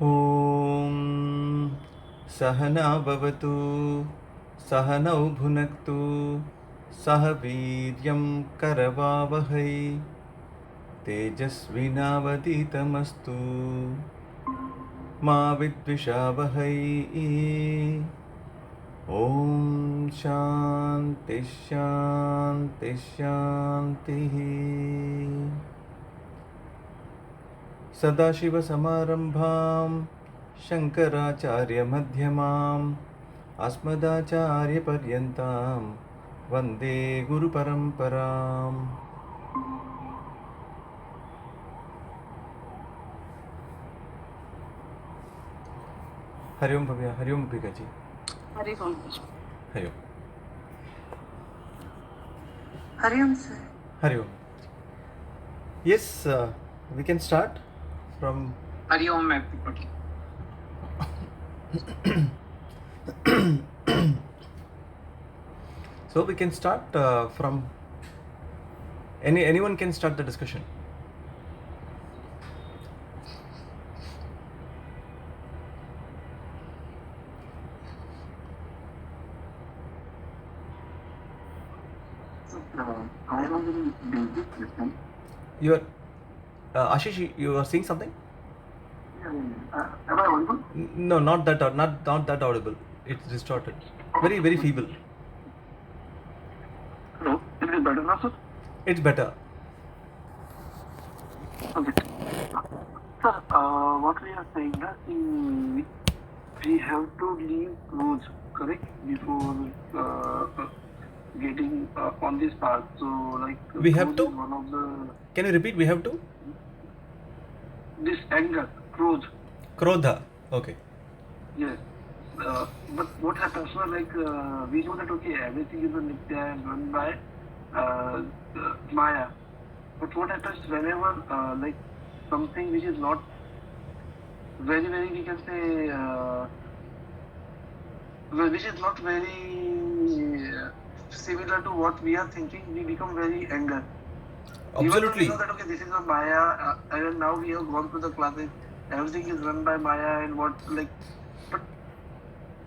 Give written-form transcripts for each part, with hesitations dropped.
ॐ सहना भवतु सहनौ भुनक्तु सह वीर्यं करवावहै तेजस्विनावधीतमस्तु मा विद्विषावहै ॐ शान्ति शान्ति शान्तिः सदाशिवसमारम्भां शङ्कराचार्यमध्यमाम् अस्मदाचार्यपर्यन्तां वन्दे गुरुपरम्पराम्. हरि ओम भव्या, हरि ओम भीकाजी. हरि ओम. हरि ओम. हरि ओम sir. Hari Om. Yes, we can start from. Hari Om everybody. So we can start from anyone can start the discussion. I have a very basic question. You are Ashish. You are saying something? Am I audible? No, not that. Not that audible. It's distorted. Very very feeble. Hello. Is it better now, sir? It's better. Okay. Sir, what we are saying that we have to leave clothes, correct, before getting on this path. So like We have to? is one of the Can you repeat? We have to? this anger, clothes. Krodha. Okay. Yes. But what happens now, like, we know that, okay, everything is a Nitya and run by Maya. But what happens whenever, like, something which is not very, very, we can say, which is not very similar to what we are thinking, we become very angry. Even though we Absolutely. know that, okay, this is a Maya, and now we have gone through the classes, everything is run by Maya and what, like,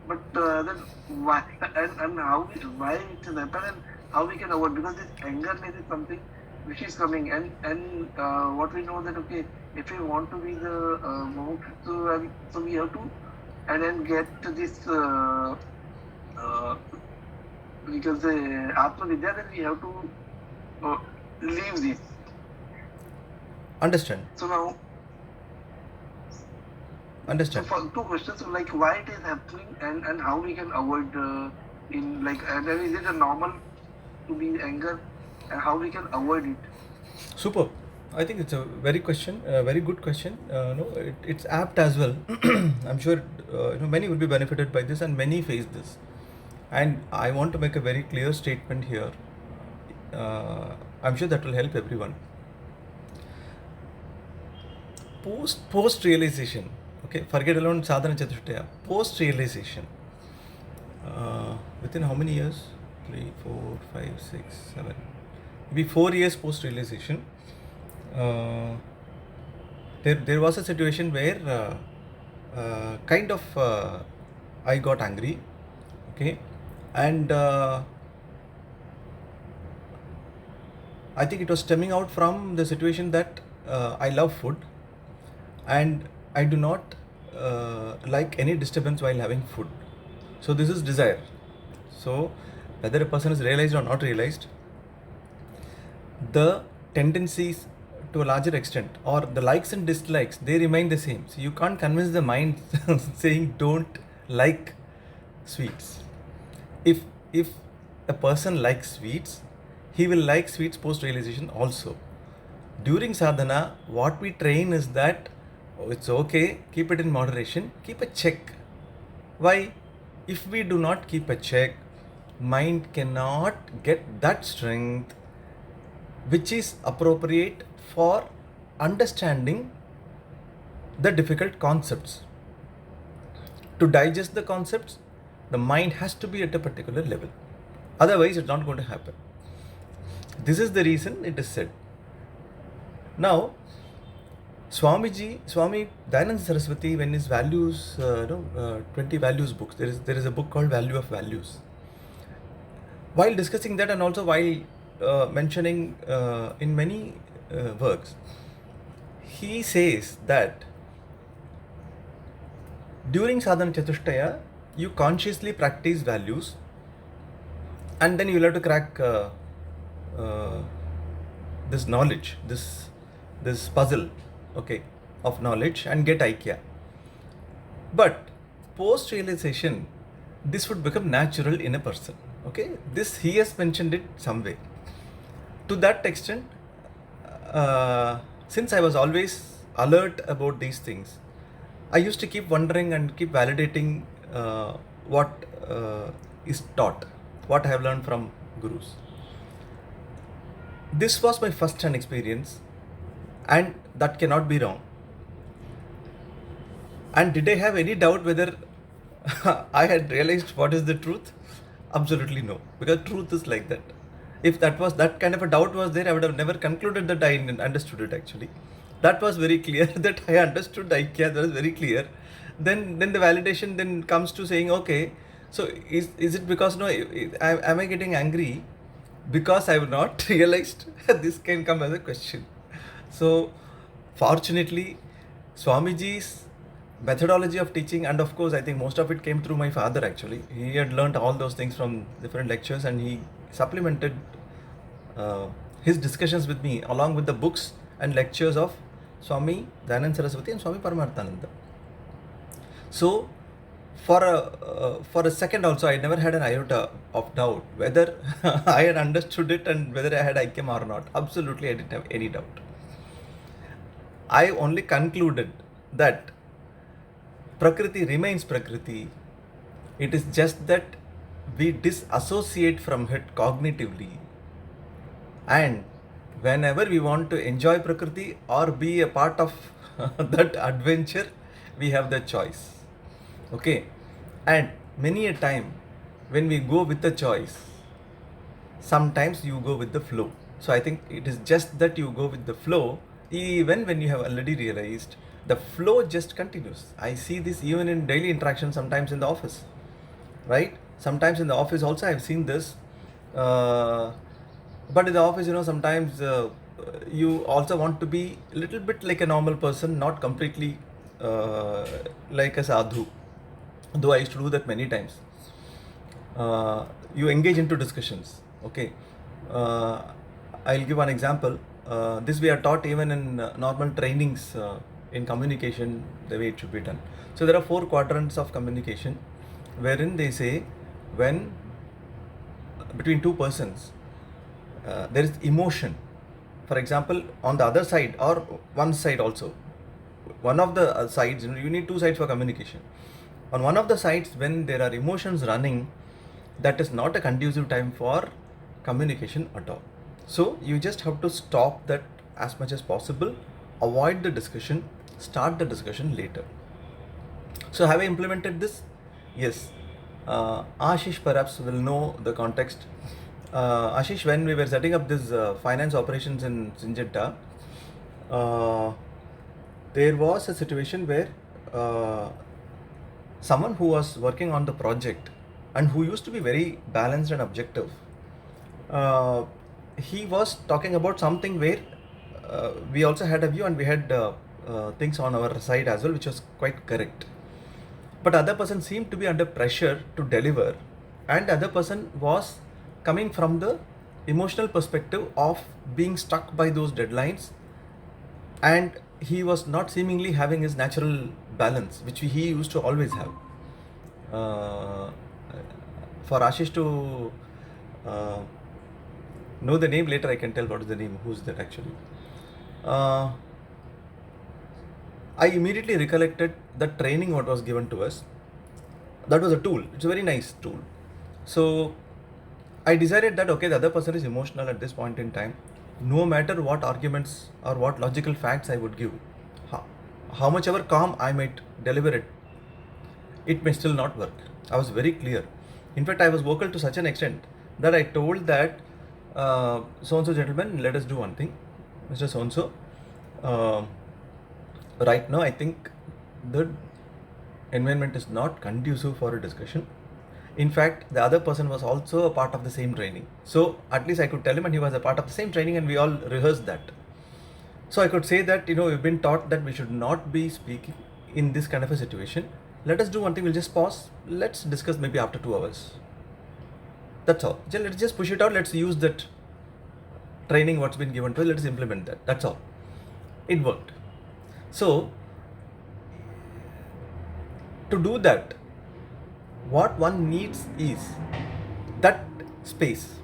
but then why and how why it has happened and how we can avoid, because this angerness is something which is coming and what we know that, okay, if we want to be the monk, so we have to and then get to this we can say Atma Vidya, then we have to leave this. Understand. So now, Understand. so for two questions, so like why it is happening and how we can avoid in like, and then is it a normal to be anger and how we can avoid it? Superb. I think it's a very good question. No, it's apt as well. I'm sure many will be benefited by this, and many face this. And I want to make a very clear statement here. I'm sure that will help everyone. Post realization. Okay, forget alone sadhana chatushtaya. Post realization. Within how many years? 3, 4, 5, 6, 7. Maybe 4 years post realization. There was a situation where kind of I got angry. Okay, and I think it was stemming out from the situation that I love food and I do not like any disturbance while having food. So this is desire. So whether a person is realized or not realized, the tendencies to a larger extent, or the likes and dislikes, they remain the same. So you can't convince the mind saying don't like sweets. If a person likes sweets, he will like sweets post realization also. During sadhana, what we train is that it's okay, keep it in moderation, keep a check. Why? If we do not keep a check, mind cannot get that strength which is appropriate for understanding the difficult concepts. To digest the concepts, the mind has to be at a particular level. Otherwise, it's not going to happen. This is the reason it is said. Now, Swami Dayananda Saraswati, when his values, 20 values books, there is a book called Value of Values. While discussing that, and also while mentioning in many works, he says that during sadhana chatushtaya, you consciously practice values, and then you will have to crack this knowledge, this puzzle, okay, of knowledge, and get Aikya. But post realization, this would become natural in a person. Okay, this he has mentioned it some way. To that extent, since I was always alert about these things, I used to keep wondering and keep validating what is taught, what I have learned from gurus. This was my first hand experience, and that cannot be wrong. And did I have any doubt whether I had realized what is the truth? Absolutely no, because truth is like that. If that kind of a doubt was there, I would have never concluded that I understood it actually. That was very clear that I understood Aikya, that was very clear. Then the validation then comes to saying, okay, so is it because am I getting angry because I have not realized? This can come as a question. So fortunately, Swamiji's methodology of teaching, and of course I think most of it came through my father actually. He had learnt all those things from different lectures, and he supplemented his discussions with me along with the books and lectures of Swami Dayananda Saraswati and Swami Paramarthananda. So for a second also, I never had an iota of doubt whether I had understood it and whether I had Aikyam or not. Absolutely, I didn't have any doubt. I only concluded that Prakriti remains Prakriti. It is just that we disassociate from it cognitively. And whenever we want to enjoy Prakriti or be a part of that adventure, we have the choice. Okay. And many a time when we go with the choice, sometimes you go with the flow. So I think it is just that you go with the flow, even when you have already realized, the flow just continues. I see this even in daily interaction, sometimes in the office, right? Sometimes in the office also I've seen this. But in the office, sometimes you also want to be a little bit like a normal person, not completely like a sadhu. Though I used to do that many times. You engage into discussions. Okay. I'll give one example. This we are taught even in normal trainings in communication, the way it should be done. So there are 4 quadrants of communication, wherein they say when between two persons there is emotion. For example, on the other side or one side also, one of the sides, you need 2 sides for communication. On one of the sides, when there are emotions running, that is not a conducive time for communication at all. So you just have to stop that as much as possible, avoid the discussion, start the discussion later. So have I implemented this? Yes. Ashish perhaps will know the context. Ashish, when we were setting up this finance operations in Syngenta, there was a situation where someone who was working on the project and who used to be very balanced and objective, he was talking about something where we also had a view and we had things on our side as well, which was quite correct. But other person seemed to be under pressure to deliver, and other person was coming from the emotional perspective of being stuck by those deadlines, and he was not seemingly having his natural balance, which he used to always have. For Ashish to know the name later, I can tell what is the name, who's that actually. I immediately recollected the training what was given to us. That was a tool. It's a very nice tool. So I decided that, okay, the other person is emotional at this point in time. No matter what arguments or what logical facts I would give, how much ever calm I might deliver it, it may still not work. I was very clear. In fact, I was vocal to such an extent that I told that so-and-so gentleman, let us do one thing. Mr. So-and-so, right now I think the environment is not conducive for a discussion. In fact, the other person was also a part of the same training. So at least I could tell him, and he was a part of the same training, and we all rehearsed that. So I could say that, we've been taught that we should not be speaking in this kind of a situation. Let us do one thing, we'll just pause. Let's discuss maybe after 2 hours. That's all. Let's just push it out. Let's use that training what's been given to us. Let's implement that. That's all. It worked. So to do that, what one needs is that space.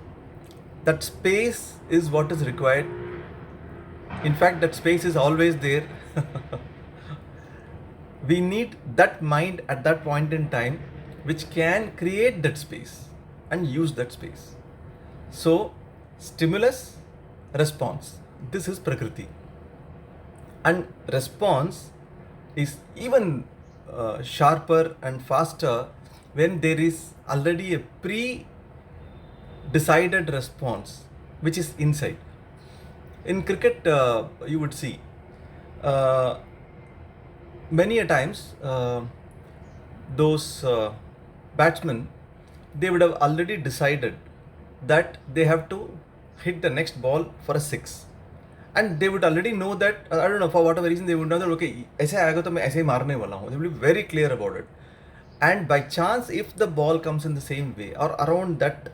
That space is what is required. In fact, that space is always there. We need that mind at that point in time which can create that space and use that space. So, stimulus, response. This is Prakriti. And response is even sharper and faster when there is already a pre-decided response which is inside. In cricket, you would see many a times those batsmen, they would have already decided that they have to hit the next ball for a 6. And they would already know that, I don't know, for whatever reason, they would know that, okay, ऐसे आएगा तो मैं ऐसे ही मारने वाला हूँ. They will be very clear about it. And by chance, if the ball comes in the same way or around that,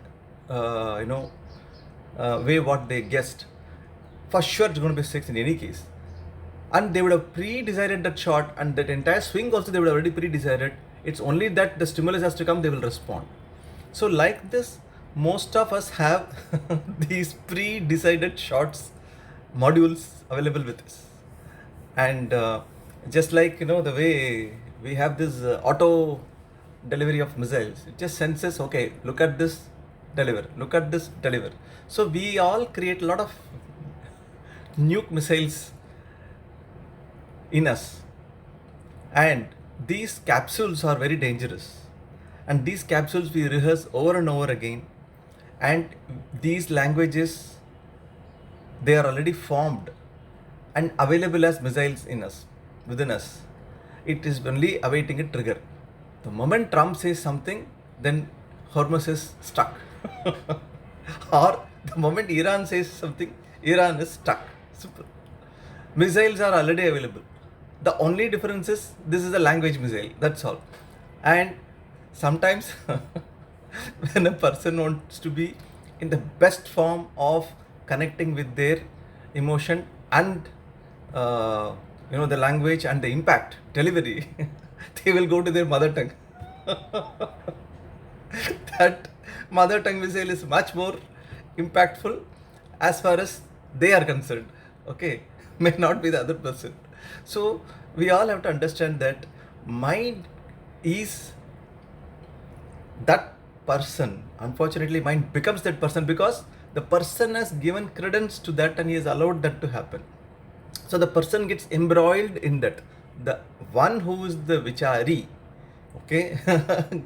way what they guessed, for sure it's going to be 6 in any case. And they would have pre-decided that shot, and that entire swing also they would have already pre-decided. It's only that the stimulus has to come, they will respond. So like this, most of us have these pre-decided shots, modules available with us. And just like, the way we have this auto delivery of missiles, it just senses, okay, look at this, deliver, look at this, deliver. So we all create a lot of nuke missiles in us, and these capsules are very dangerous, and these capsules we rehearse over and over again, and these languages, they are already formed and available as missiles in us, within us. It is only awaiting a trigger. The moment Trump says something, then Hormuz is stuck. Or the moment Iran says something, Iran is stuck. Simple. Missiles are already available. The only difference is this is a language missile. That's all. And sometimes when a person wants to be in the best form of connecting with their emotion and the language and the impact delivery, they will go to their mother tongue. That mother tongue missile is much more impactful as far as they are concerned. Okay, may not be the other person. So we all have to understand that mind is that person. Unfortunately, mind becomes that person because the person has given credence to that and he has allowed that to happen. So the person gets embroiled in that. The one who is the vichari, okay,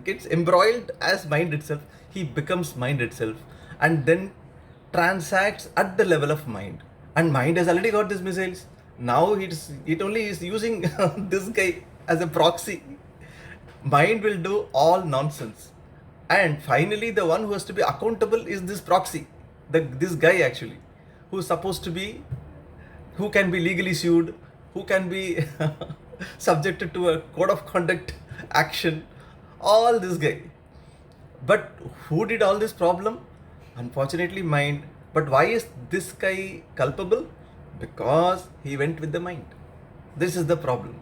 gets embroiled as mind itself. He becomes mind itself and then transacts at the level of mind. And mind has already got these missiles. Now it only is using this guy as a proxy. Mind will do all nonsense. And finally, the one who has to be accountable is this proxy. This guy actually, who's supposed to be, who can be legally sued, who can be subjected to a code of conduct action, all this guy. But who did all this problem? Unfortunately, mind. But why is this guy culpable? Because he went with the mind. This is the problem.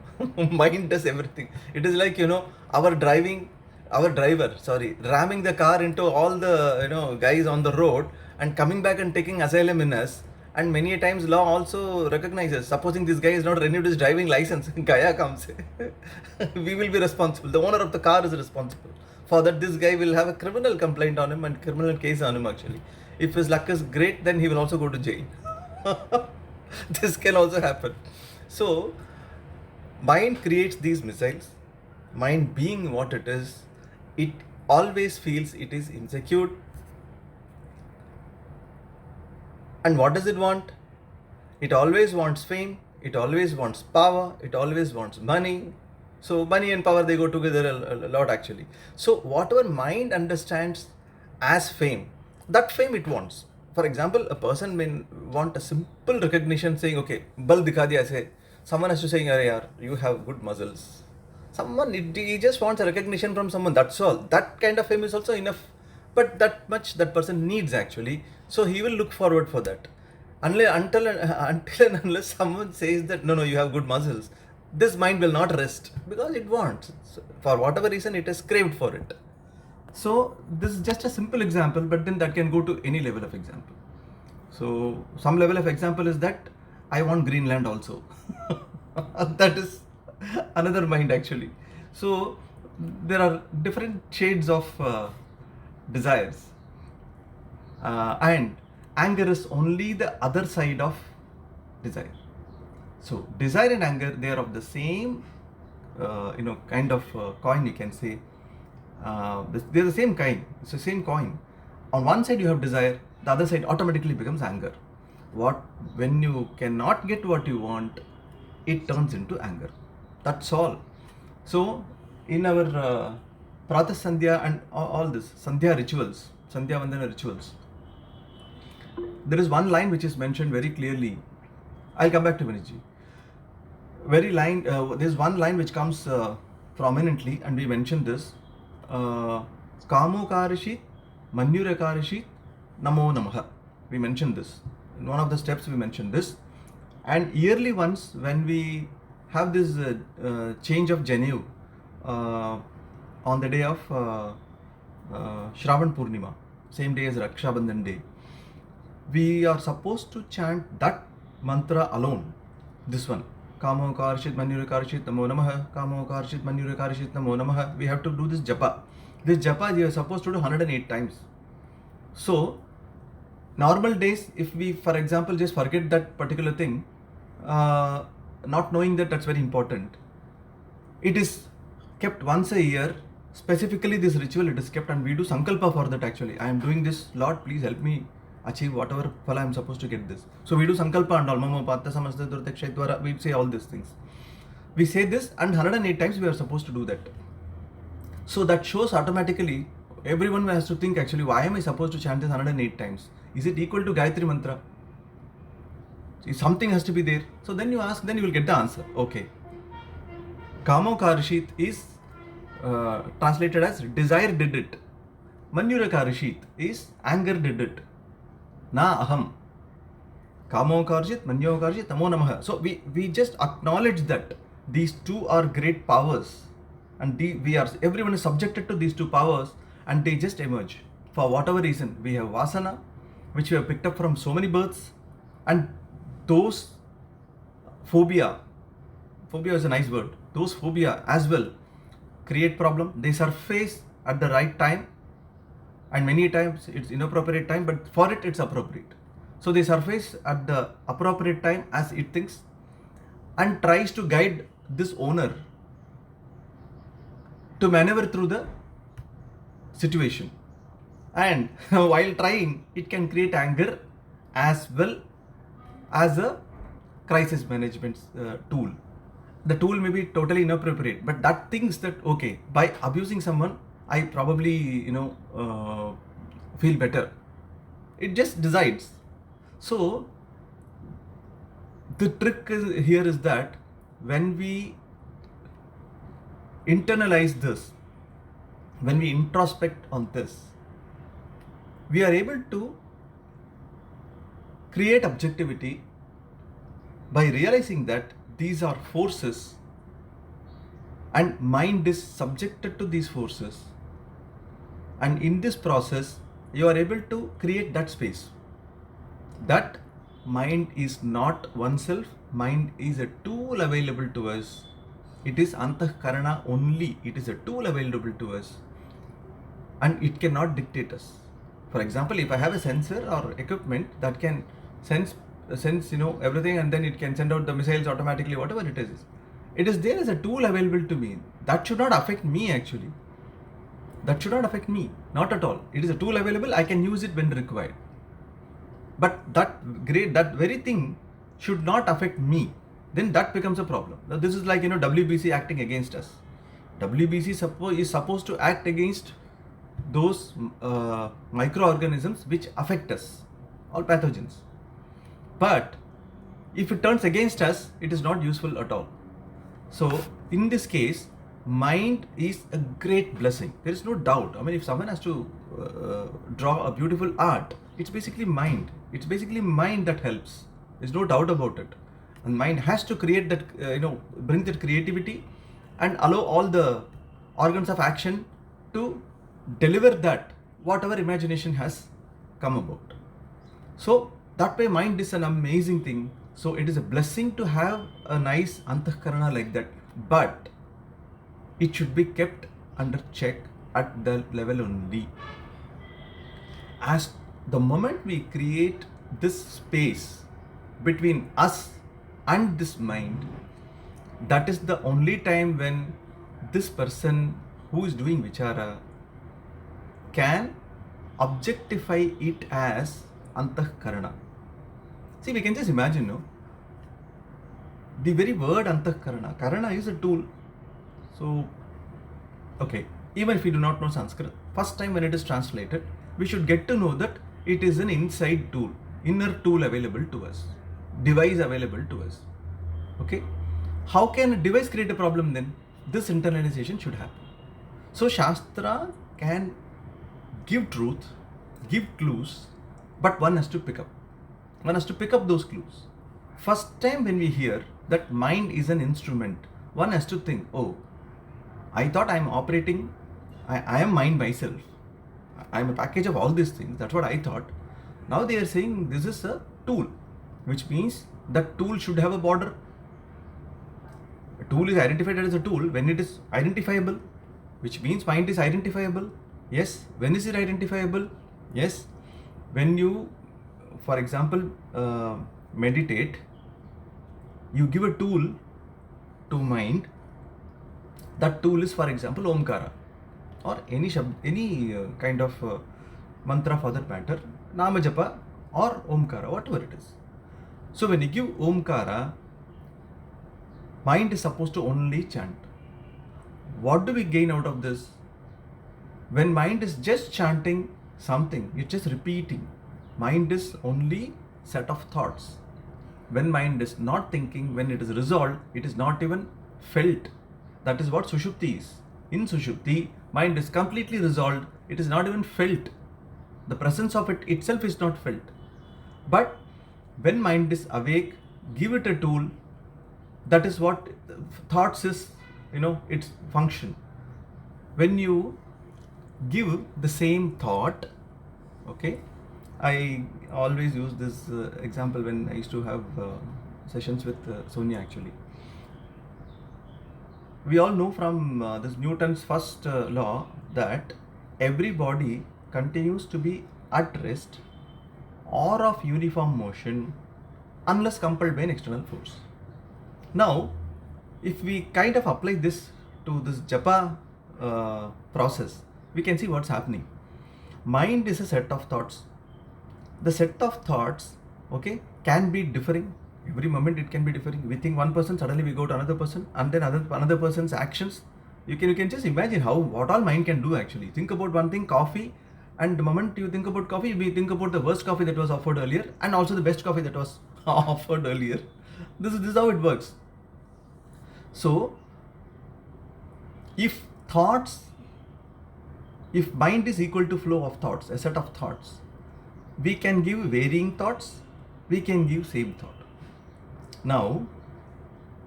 Mind does everything. It is like, our driver, ramming the car into all the, guys on the road and coming back and taking asylum in us. And many a times law also recognizes, supposing this guy is not renewed his driving license, Gaya comes, we will be responsible. The owner of the car is responsible. For that, this guy will have a criminal complaint on him and criminal case on him actually. If his luck is great, then he will also go to jail. This can also happen. So, mind creates these missiles. Mind being what it is, it always feels it is insecure. And what does it want? It always wants fame, it always wants power, it always wants money. So money and power, they go together a lot actually. So whatever mind understands as fame, that fame it wants. For example, a person may want a simple recognition saying, okay, bal dikha diya aise. Someone has to say, "Arey yaar, you have good muscles." Someone, he just wants a recognition from someone, that's all. That kind of fame is also enough. But that much that person needs actually. So he will look forward for that. Until and unless someone says that, no, you have good muscles, this mind will not rest because it wants. So for whatever reason, it has craved for it. So this is just a simple example, but then that can go to any level of example. So some level of example is that I want Greenland also. That is another mind actually. So there are different shades of desires, and anger is only the other side of desire. So desire and anger, they are of the same kind of coin, you can say. They're the same kind. It's the same coin. On one side you have desire, the other side automatically becomes anger. When you cannot get what you want, it turns into anger. That's all. So in our Pratha Sandhya and all this Sandhya rituals, Sandhya Vandana rituals, there is one line which is mentioned very clearly. I'll come back to Viniji. There's one line which comes prominently, and we mentioned this. Kamo karishit, manyura karishit, namo namaha. We mentioned this. In one of the steps we mentioned this. And yearly once, when we have this change of Janu on the day of Shravan Purnima, same day as Raksha Bandhan day, we are supposed to chant that mantra alone. This one. Kamo karshit manyura karshit namo namaha. Kamo karshit manyura karshit namo namaha. We have to do this japa. This japa you are supposed to do 108 times. So, normal days, if we, for example, just forget that particular thing, not knowing that that's very important, it is kept once a year. Specifically this ritual, it is kept, and we do sankalpa for that actually. I am doing this, Lord, please help me achieve whatever phala I am supposed to get this. So we do sankalpa and all, mama patta samasta durtakshaitwara, we say all these things. We say this, and 108 times we are supposed to do that. So that shows automatically, everyone has to think actually, why am I supposed to chant this 108 times? Is it equal to Gayatri Mantra? Something has to be there. So then you ask, then you will get the answer. Okay. Kamo Karishit is translated as desire did it. Manyura Karishit is anger did it. Na aham. Kamo Karishit, Manyo Karishit, Namo Namaha. So we just acknowledge that these two are great powers, and everyone is subjected to these two powers, and they just emerge. For whatever reason, we have Vasana, which we have picked up from so many births, and those phobia is a nice word, those phobia as well create problem. They surface at the right time, and many times it's inappropriate time, but for it's appropriate. So they surface at the appropriate time as it thinks, and tries to guide this owner to maneuver through the situation. And while trying, it can create anger as well as a crisis management tool. The tool may be totally inappropriate, but that thinks that, okay, by abusing someone, I probably, feel better. It just decides. So the trick here is that when we internalize this, when we introspect on this, we are able to create objectivity by realizing that these are forces, and mind is subjected to these forces, and in this process you are able to create that space. That mind is not oneself. Mind is a tool available to us. It is antahkarana only. It is a tool available to us, and it cannot dictate us. For example, if I have a sensor or equipment that can sense everything, and then it can send out the missiles automatically, whatever it is there as a tool available to me. That should not affect me actually. That should not affect me, not at all. It is a tool available, I can use it when required. But that very thing should not affect me. then that becomes a problem. Now, this is like, WBC acting against us. WBC is supposed to act against those microorganisms which affect us, all pathogens. But if it turns against us, it is not useful at all. So in this case, mind is a great blessing. There is no doubt. I mean, if someone has to draw a beautiful art, it's basically mind. It's basically mind that helps. There's no doubt about it. And mind has to create that, bring that creativity and allow all the organs of action to deliver that, whatever imagination has come about. So that way mind is an amazing thing. So it is a blessing to have a nice antahkarana like that. But it should be kept under check at the level only. As the moment we create this space between us and this mind, that is the only time when this person who is doing vichara can objectify it as antahkarana. See, we can just imagine, no? The very word antahkarana, karana is a tool. So, okay, even if we do not know Sanskrit, first time when it is translated, we should get to know that it is an inside tool, inner tool available to us, device available to us. Okay? How can a device create a problem then? This internalization should happen. So, Shastra can give truth, give clues, but one has to pick up. One has to pick up those clues. First time when we hear that mind is an instrument, one has to think, oh, I thought I am operating, I am mind myself. I am a package of all these things. That's what I thought. Now they are saying this is a tool, which means that tool should have a border. A tool is identified as a tool when it is identifiable, which means mind is identifiable. Yes. When is it identifiable? Yes. When you, for example, meditate, you give a tool to mind. That tool is, for example, Omkara, or any kind of mantra for that matter, Namajapa or Omkara, whatever it is. So when you give Omkara, mind is supposed to only chant. What do we gain out of this? When mind is just chanting something, it's just repeating. Mind is only set of thoughts. When mind is not thinking, when it is resolved, it is not even felt. That is what Sushupti is. In Sushupti, mind is completely resolved. It is not even felt. The presence of it itself is not felt. But when mind is awake, give it a tool. That is what thoughts is, its function. When you give the same thought, okay, I always use this example when I used to have sessions with Sonia actually. We all know from this Newton's first law that every body continues to be at rest or of uniform motion unless compelled by an external force. Now, if we kind of apply this to this japa process, we can see what's happening. Mind is a set of thoughts. The set of thoughts, okay, can be differing. Every moment it can be differing. We think one person, suddenly we go to another person, and then another person's actions. You can just imagine what all mind can do actually. Think about one thing, coffee, and the moment you think about coffee, we think about the worst coffee that was offered earlier, and also the best coffee that was offered earlier. This is how it works. So, if mind is equal to flow of thoughts, a set of thoughts, we can give varying thoughts, we can give same thought. Now,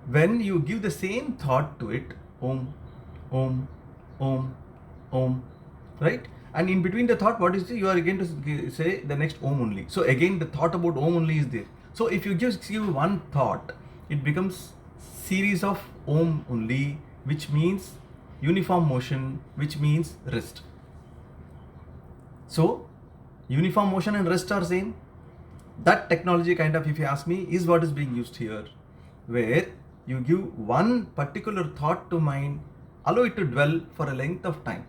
when you give the same thought to it, Om, Om, Om, Om, right? And in between the thought, what is it? You are again to say the next Om only. So again, the thought about Om only is there. So if you just give one thought, it becomes series of Om only, which means uniform motion, which means rest. So uniform motion and rest are same. That technology kind of, if you ask me, is what is being used here, where you give one particular thought to mind, allow it to dwell for a length of time,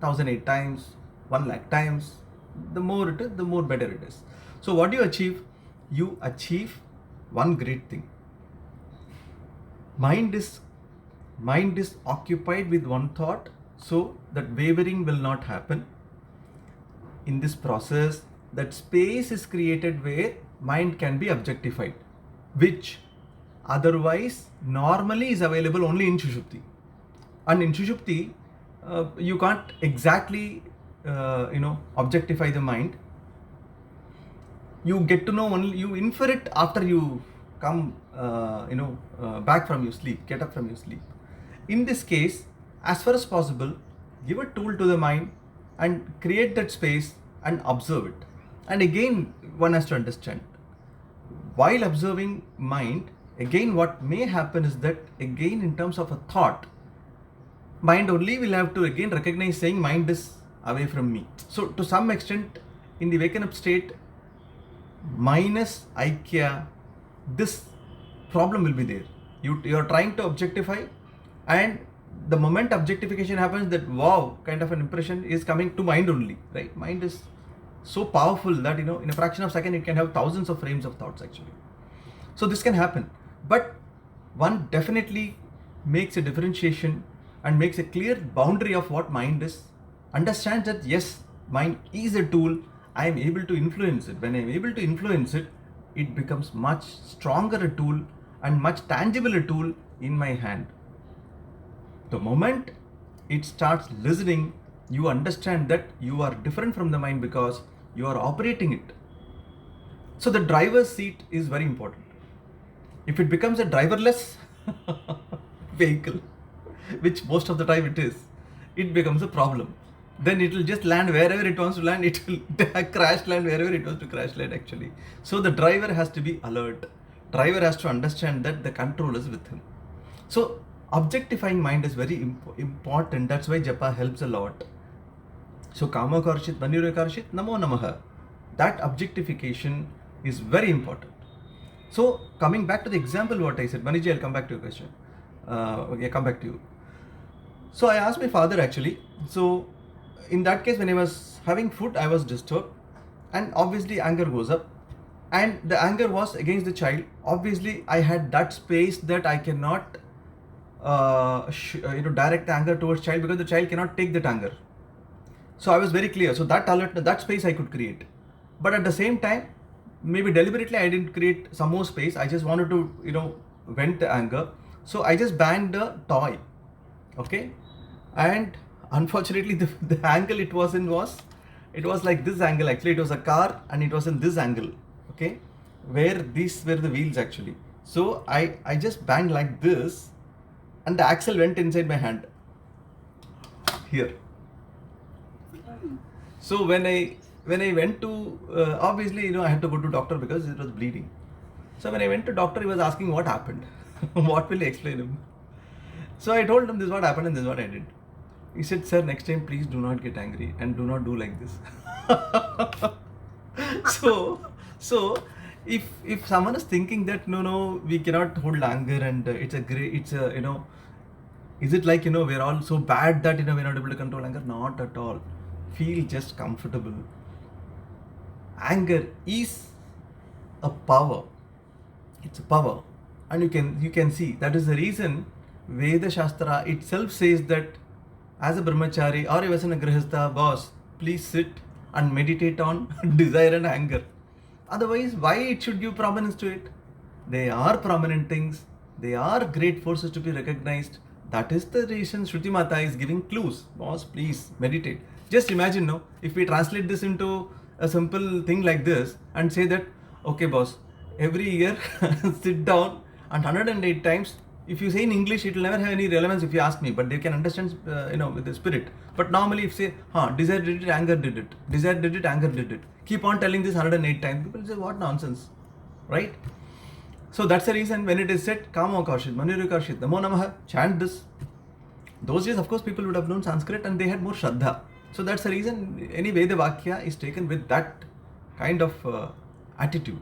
1008 times, 1 lakh times. The more it is, the more better it is. So what do you achieve? You achieve one great thing. Mind is occupied with one thought, so that wavering will not happen. In this process, that space is created where mind can be objectified, which otherwise normally is available only in Shushupti. And in Shushupti, you can't exactly objectify the mind. You get to know only, you infer it after you come back from your sleep, get up from your sleep. In this case, as far as possible, give a tool to the mind and create that space and observe it. And again, one has to understand, while observing mind, again what may happen is that, again in terms of a thought, mind only will have to again recognize saying mind is away from me. So to some extent, in the waken up state, minus Aikya, this problem will be there. You are trying to objectify, and the moment objectification happens, that wow kind of an impression is coming to mind only, right? Mind is so powerful that in a fraction of a second it can have thousands of frames of thoughts actually. So this can happen, but one definitely makes a differentiation and makes a clear boundary of what mind is. Understands that yes, mind is a tool, I am able to influence it. When I am able to influence it, it becomes much stronger a tool and much tangible a tool in my hand. The moment it starts listening, you understand that you are different from the mind because you are operating it. So the driver's seat is very important. If it becomes a driverless vehicle, which most of the time it becomes a problem. Then it will just land wherever it wants to land. It will crash land wherever it wants to crash land actually. So the driver has to be alert. Driver has to understand that the control is with him. So objectifying mind is very important. That's why japa helps a lot. So kama karshit, maniro karshit, namo namaha. That objectification is very important. So coming back to the example what I said, Maniji, I'll come back to your question. Come back to you. So I asked my father actually. So in that case, when I was having food, I was disturbed, and obviously anger goes up, and the anger was against the child. Obviously, I had that space that I cannot direct the anger towards child, because the child cannot take that anger. So I was very clear. So that alert, that space I could create, but at the same time, maybe deliberately I didn't create some more space. I just wanted to vent the anger. So I just banged the toy, okay, and unfortunately the angle it was in was like this angle actually. It was a car and it was in this angle, okay, where these were the wheels actually. So I just banged like this, and the axle went inside my hand here. So when I went to obviously I had to go to doctor because it was bleeding. So when I went to doctor, he was asking what happened. What will he explain him? So I told him this is what happened and this is what I did. He said, sir, next time please do not get angry and do not do like this. So if someone is thinking that no, we cannot hold anger and is it like we're all so bad that we're not able to control anger? Not at all. Feel just comfortable. Anger is a power. It's a power, and you can see that is the reason Veda Shastra itself says that as a brahmachari or a Vasana Grihastha, boss, please sit and meditate on desire and anger. Otherwise, why it should give prominence to it? They are prominent things. They are great forces to be recognized. That is the reason Shruti Mata is giving clues. Boss, please meditate. Just imagine, no, if we translate this into a simple thing like this and say that, okay, boss, every year sit down and 108 times. If you say in English, it will never have any relevance if you ask me, but they can understand, with the spirit. But normally, if you say, desire did it, anger did it, desire did it, anger did it, keep on telling this 108 times, people say, what nonsense, right? So that's the reason when it is said, Kama Karshit, Maniru Karshit, Namo Namaha, chant this. Those days, of course, people would have known Sanskrit and they had more Shraddha. So that's the reason any Veda Vakya is taken with that kind of attitude.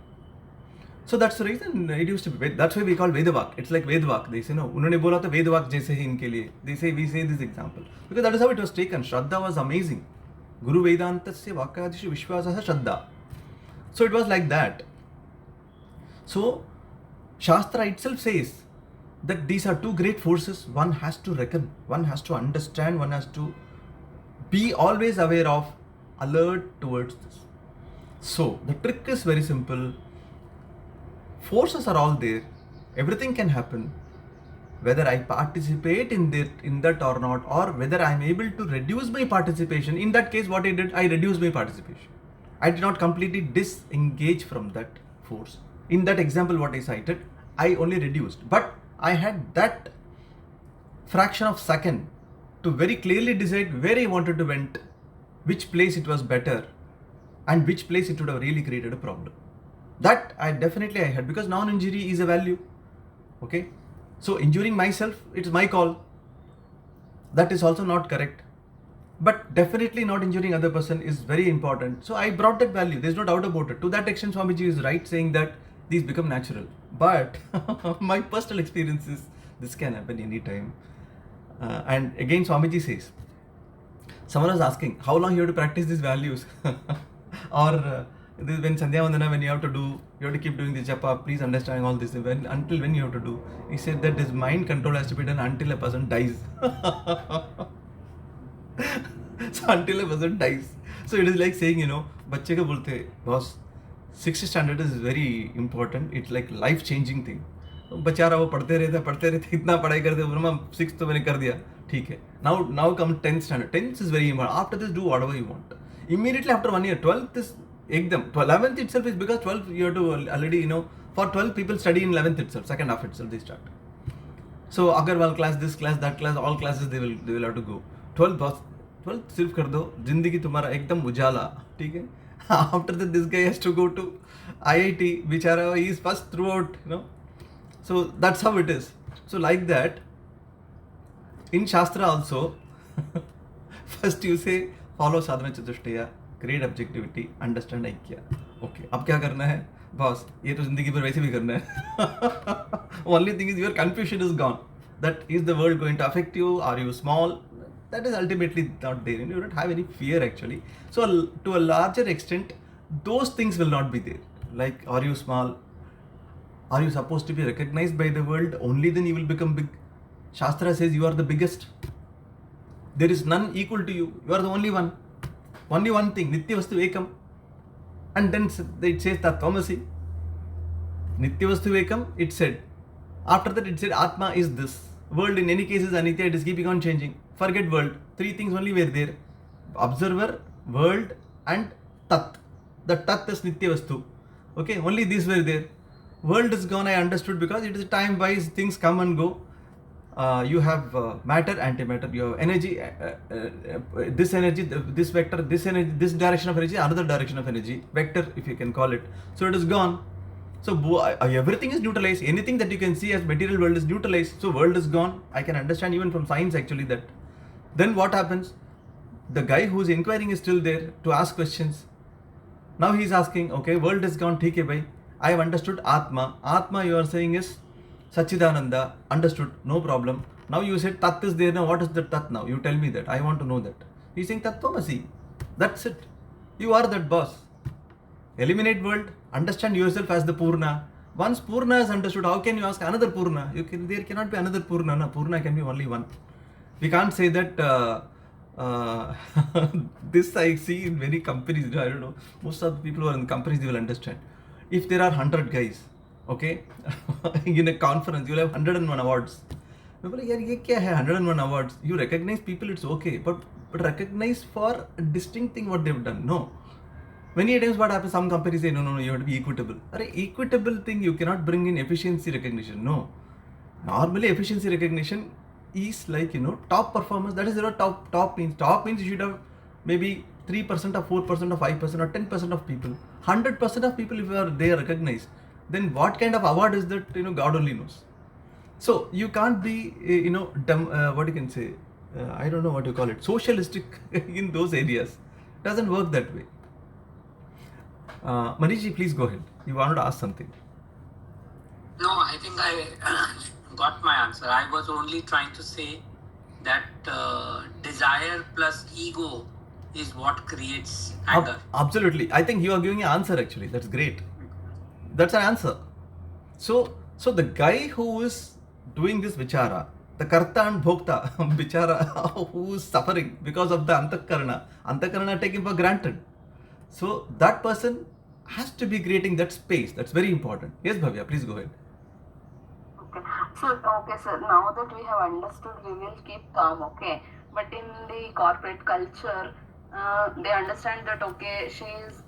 So that's the reason it used to be. That's why we call Vedavak. It's like Vedavak. They say, no, unhone bola to Vedavak jaise hai inke liye. They say, we say this example. Because that is how it was taken. Shraddha was amazing. Guru Vedantasya Vakadishu Vishwasaha Shraddha. So it was like that. So Shastra itself says that these are two great forces. One has to reckon, one has to understand, one has to be always aware of, alert towards this. So the trick is very simple. Forces are all there, everything can happen. Whether I participate in that or not, or whether I am able to reduce my participation. In that case, what I did, I reduced my participation. I did not completely disengage from that force. In that example what I cited, I only reduced, but I had that fraction of second to very clearly decide where I wanted to vent, which place it was better, and which place it would have really created a problem. That I had, because non-injury is a value. Okay, so injuring myself, it's my call. That is also not correct. But definitely not injuring other person is very important. So I brought that value. There's no doubt about it. To that extent, Swamiji is right saying that these become natural. But my personal experience is this can happen anytime. And again, Swamiji says, someone was asking, how long you have to practice these values? Or when Sandhya Vandana, when you have to keep doing the japa, please understand all this. Until when you have to do? He said that this mind control has to be done until a person dies. So until a person dies. So it is like saying, बच्चे को बोलते boss, 6th standard is very important. It's like life changing thing. बेचारा वो पढ़ते रहते इतना पढ़ाई करते ब्रह्मा 6th तो मैंने कर दिया, ठीक है. Now come 10th standard. 10th is very important. After this, do whatever you want. Immediately after 1 year, 12th is ekdam. 11th itself is because 12th you have to already, for 12 people study in 11th itself, second half itself they start. So Agarwal class, this class, that class, all classes they will have to go. 12th boss, 12th सिर्फ कर दो, जिंदगी तुम्हारा एकदम उजाला, ठीक है. After that, this guy has to go to IIT, बेचारा he is first throughout, So that's how it is. So like that, in Shastra also, first you say follow sadhana chatushtaya, create objectivity, understand aikya. Okay, अब क्या करना है boss? ये तो जिंदगी भर वैसे भी करना है. Only thing is your confusion is gone. That is the world going to affect you? Are you small? That is ultimately not there. You don't have any fear actually. So to a larger extent, those things will not be there. Like, are you small? Are you supposed to be recognized by the world? Only then you will become big. Shastra says you are the biggest. There is none equal to you. You are the only one. Only one thing. Nitya Vastu Ekam. And then it says Tattvamasi. Nitya Vastu Ekam, it said. After that it said Atma is this. World in any case is Anitya. It is keeping on changing. Forget world. 3 things only were there. Observer, world and Tat. The Tat is Nitya Vastu. Okay, only these were there. World is gone, I understood, because it is time-wise, things come and go. You have matter, antimatter. You have energy, this energy, this vector, this energy, this direction of energy, another direction of energy, vector if you can call it. So it is gone. So everything is neutralized. Anything that you can see as material world is neutralized. So world is gone. I can understand even from science actually that. Then what happens? The guy who is inquiring is still there to ask questions. Now he is asking, okay, world is gone, theek hai bhai. I have understood Atma. Atma you are saying is Satchidananda. Understood, no problem. Now you said Tat is there. Now what is the Tat now? You tell me that. I want to know that. He is saying Tattvamasi. That's it. You are that boss. Eliminate world. Understand yourself as the Purna. Once Purna is understood, how can you ask another Purna? There cannot be another Purna. No? Purna can be only one. We can't say that this I see in many companies. I don't know. Most of the people who are in companies, they will understand. If there are 100 guys, okay, in a conference, you will have 101 awards. People are like, ये क्या है 101 awards? You recognize people, it's okay, but recognize for a distinct thing what they've done. No. Many times what happens, some companies say, no, you have to be equitable. Equitable thing, you cannot bring in efficiency recognition. No. Normally, efficiency recognition is like, top performance. That is what top means. Top means you should have maybe 3% or 4% or 5% or 10% of people. 100% of people, if they are recognized, then what kind of award is that, God only knows. So you can't be, what you can say, I don't know what you call it, socialistic in those areas. Doesn't work that way. Manishi, please go ahead. You wanted to ask something. No, I think I got my answer. I was only trying to say that desire plus ego is what creates anger. Absolutely. I think you are giving an answer actually. That's great. That's an answer. So the guy who is doing this vichara, the karta and bhokta, vichara, who is suffering because of the antakarana taken for granted. So that person has to be creating that space. That's very important. Yes, Bhavya, please go ahead. Okay. So, okay, sir. Now that we have understood, we will keep calm, okay. But in the corporate culture, they understand that, okay, she is,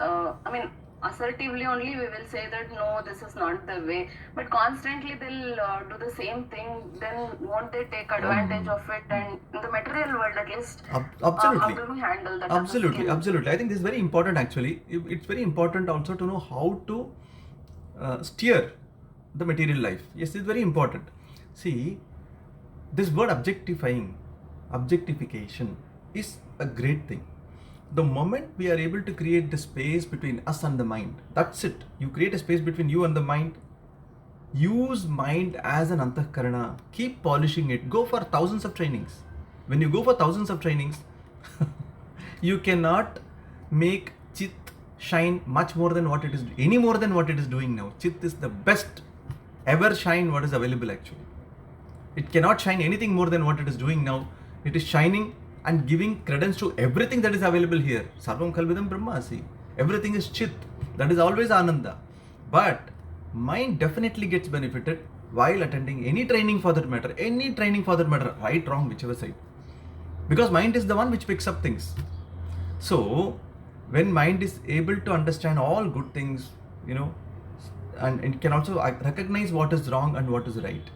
assertively only we will say that no, this is not the way. But constantly they'll do the same thing. Then won't they take advantage of it? And in the material world, at least, how Absolutely. do we handle that? as a Absolutely, skill? absolutely. I think this is very important actually. It's very important also to know how to steer the material life. Yes, it's very important. See, this word objectification is a great thing. The moment we are able to create the space between us and the mind, that's it. You create a space between you and the mind. Use mind as an antahkarana. Keep polishing it. Go for thousands of trainings. When you go for thousands of trainings, you cannot make Chit shine much more than what it is, any more than what it is doing now. Chit is the best ever shine what is available actually. It cannot shine anything more than what it is doing now. It is shining and giving credence to everything that is available here. Sarvam Kalvidam Brahmasi. Everything is Chit. That is always Ananda. But mind definitely gets benefited while attending any training for that matter. Right, wrong, whichever side. Because mind is the one which picks up things. So, when mind is able to understand all good things, and it can also recognize what is wrong and what is right,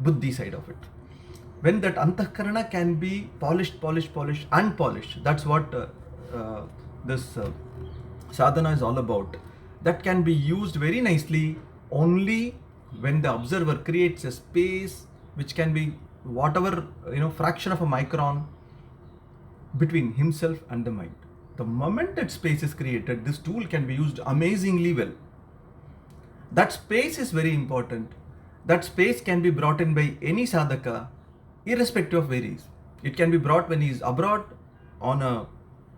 buddhi side of it. When that antahkarana can be polished, unpolished, that's what this sadhana is all about. That can be used very nicely only when the observer creates a space which can be whatever, fraction of a micron between himself and the mind. The moment that space is created, this tool can be used amazingly well. That space is very important. That space can be brought in by any sadhaka, irrespective of where he is. It can be brought when he is abroad on a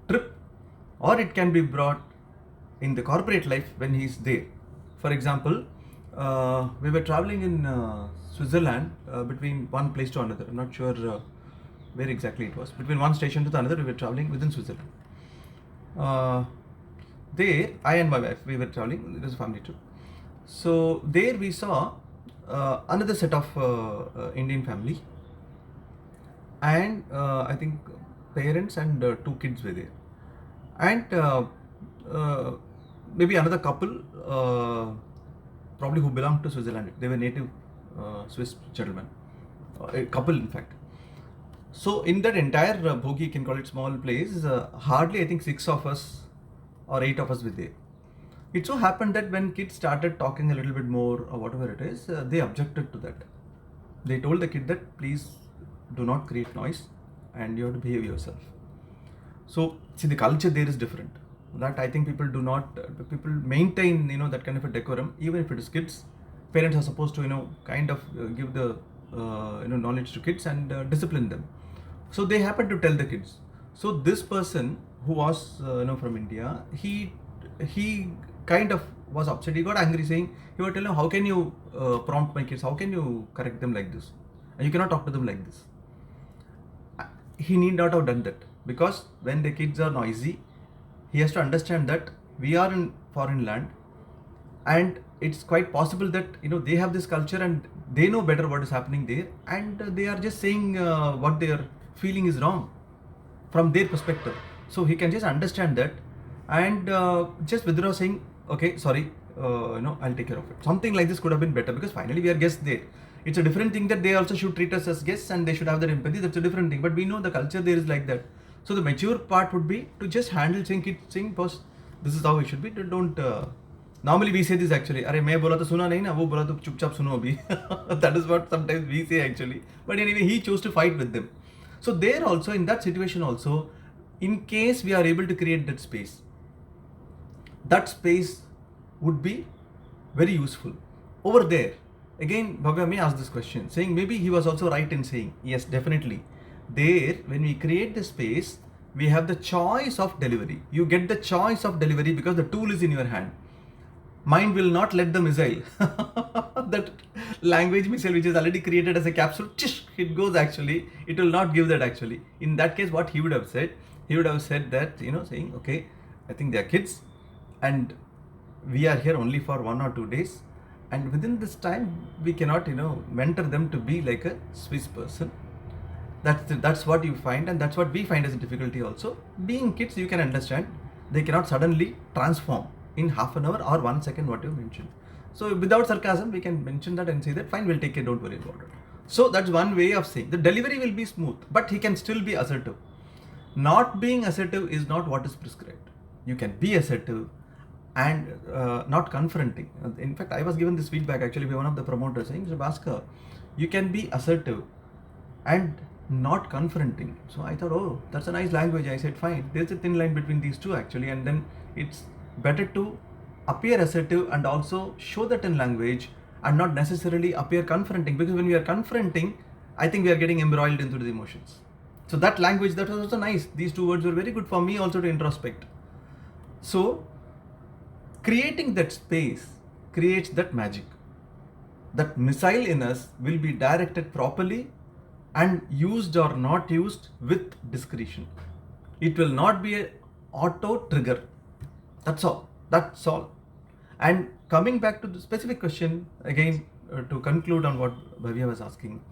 trip, or it can be brought in the corporate life when he is there. For example, we were traveling in Switzerland between one place to another. I'm not sure where exactly it was. Between one station to the another, we were traveling within Switzerland. There, I and my wife, we were traveling. It was a family trip. So there we saw another set of Indian family, and I think parents and two kids were there, and maybe another couple, probably who belonged to Switzerland. They were native Swiss gentlemen, a couple in fact. So in that entire bhogi, you can call it small place, hardly I think 6 of us or 8 of us were there. It so happened that when kids started talking a little bit more or whatever it is, they objected to that. They told the kid that please do not create noise and you have to behave yourself. So see, the culture there is different. That I think people maintain, that kind of a decorum. Even if it is kids, parents are supposed to, kind of give the, knowledge to kids and discipline them. So they happened to tell the kids. So this person who was, from India, he kind of was upset. He got angry, saying, he was telling, how can you prompt my kids? How can you correct them like this? And you cannot talk to them like this. He need not have done that, because when the kids are noisy, he has to understand that we are in foreign land, and it's quite possible that they have this culture and they know better what is happening there, and they are just saying what they are feeling is wrong from their perspective. So he can just understand that and just withdraw, saying, okay, sorry, I'll take care of it. Something like this could have been better, because finally we are guests there. It's a different thing that they also should treat us as guests and they should have their empathy. That's a different thing. But we know the culture there is like that. So the mature part would be to just handle saying, boss, this is how it should be. Don't. Normally we say this actually. Arey, main bola to suna nahi na, wo bola to chupchap suno abhi. That is what sometimes we say actually. But anyway, he chose to fight with them. So there also, in that situation also, in case we are able to create that space would be very useful. Over there, again, Bhavya may ask this question, saying maybe he was also right in saying, yes, definitely. There, when we create the space, we have the choice of delivery. You get the choice of delivery because the tool is in your hand. Mind will not let the missile that language missile which is already created as a capsule, it goes actually. It will not give that actually. In that case, what he would have said, that, saying, okay, I think they are kids and we are here only for 1 or 2 days. And within this time, we cannot, mentor them to be like a Swiss person. That's what you find, and that's what we find as a difficulty also. Being kids, you can understand, they cannot suddenly transform in half an hour or 1 second what you mentioned. So without sarcasm, we can mention that and say that, fine, we'll take care, don't worry about it. So that's one way of saying. The delivery will be smooth, but he can still be assertive. Not being assertive is not what is prescribed. You can be assertive and not confronting. In fact, I was given this feedback actually by one of the promoters saying, Mr. Bhaskar, you can be assertive and not confronting. So I thought, oh, that's a nice language. I said, fine, there's a thin line between these two actually, and then it's better to appear assertive and also show that in language and not necessarily appear confronting, because when we are confronting, I think we are getting embroiled into the emotions. So that language, that was also nice. These two words were very good for me also to introspect. So creating that space creates that magic. That missile in us will be directed properly and used or not used with discretion. It will not be an auto trigger. That's all. And coming back to the specific question, again, to conclude on what Bhavya was asking,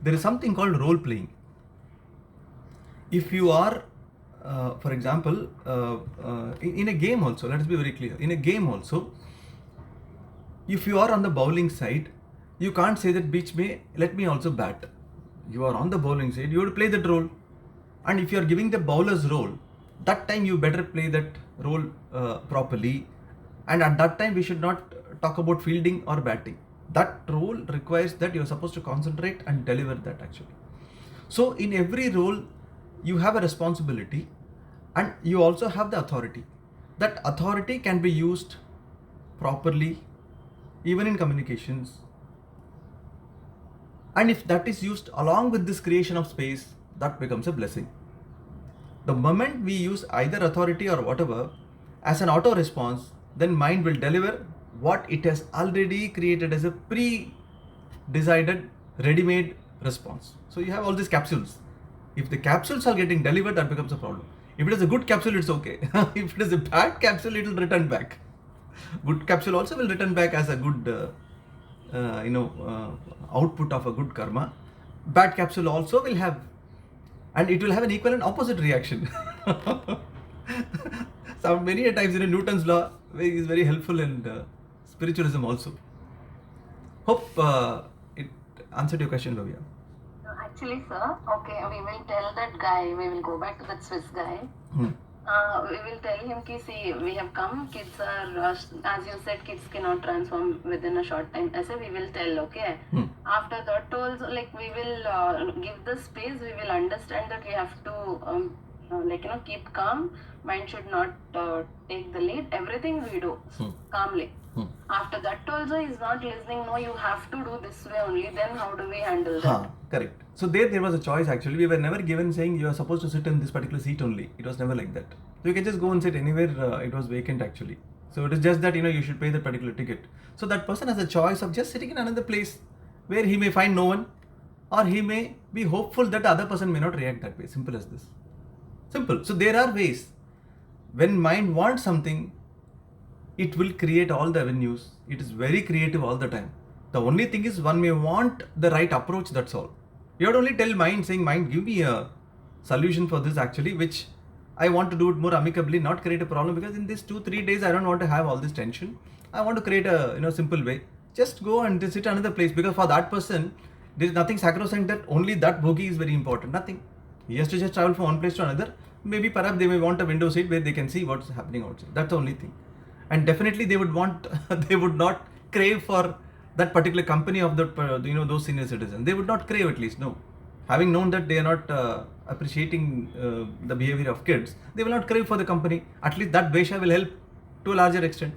there is something called role playing. If you are, for example, in a game also, let us be very clear, in a game also, if you are on the bowling side, you can't say that beach mein, let me also bat. You are on the bowling side, you have to play that role. And if you are giving the bowler's role, that time you better play that role properly. And at that time, we should not talk about fielding or batting. That role requires that you are supposed to concentrate and deliver that actually. So in every role, you have a responsibility and you also have the authority. That authority can be used properly, even in communications. And if that is used along with this creation of space, that becomes a blessing. The moment we use either authority or whatever as an auto response, then mind will deliver what it has already created as a pre-decided, ready-made response. So you have all these capsules. If the capsules are getting delivered, that becomes a problem. If it is a good capsule, it's okay. If it is a bad capsule, it will return back. Good capsule also will return back as a good, output of a good karma. Bad capsule also will have, and it will have an equal and opposite reaction. So many a times, Newton's law is very helpful in spiritualism also. Hope it answered your question, Bhavya. Actually, sir, okay, we will tell that guy, we will go back to that Swiss guy. We will tell him, see, we have come, kids are, as you said, kids cannot transform within a short time. I said, we will tell, okay. After that also, we will give the space, we will understand that we have to, keep calm, mind should not take the lead, everything we do calmly. After that also is not listening, no, you have to do this way only, then how do we handle that? Correct. So there was a choice actually. We were never given saying you are supposed to sit in this particular seat only. It was never like that. So you can just go and sit anywhere, it was vacant actually. So it is just that, you should pay that particular ticket. So that person has a choice of just sitting in another place where he may find no one, or he may be hopeful that the other person may not react that way. Simple as this. Simple. So there are ways. When mind wants something, it will create all the avenues. It is very creative all the time. The only thing is one may want the right approach, that's all. You have to only tell mind, saying, mind, give me a solution for this actually, which I want to do it more amicably, not create a problem, because in these 2-3 days, I don't want to have all this tension. I want to create a simple way. Just go and sit another place, because for that person, there is nothing sacrosanct that only that bogie is very important. Nothing. He has to just travel from one place to another. Maybe perhaps they may want a window seat where they can see what's happening outside. That's the only thing. And definitely they would want, they would not crave for that particular company of the, those senior citizens. They would not crave, at least, no. Having known that they are not appreciating the behavior of kids, they will not crave for the company. At least that Vesha will help to a larger extent.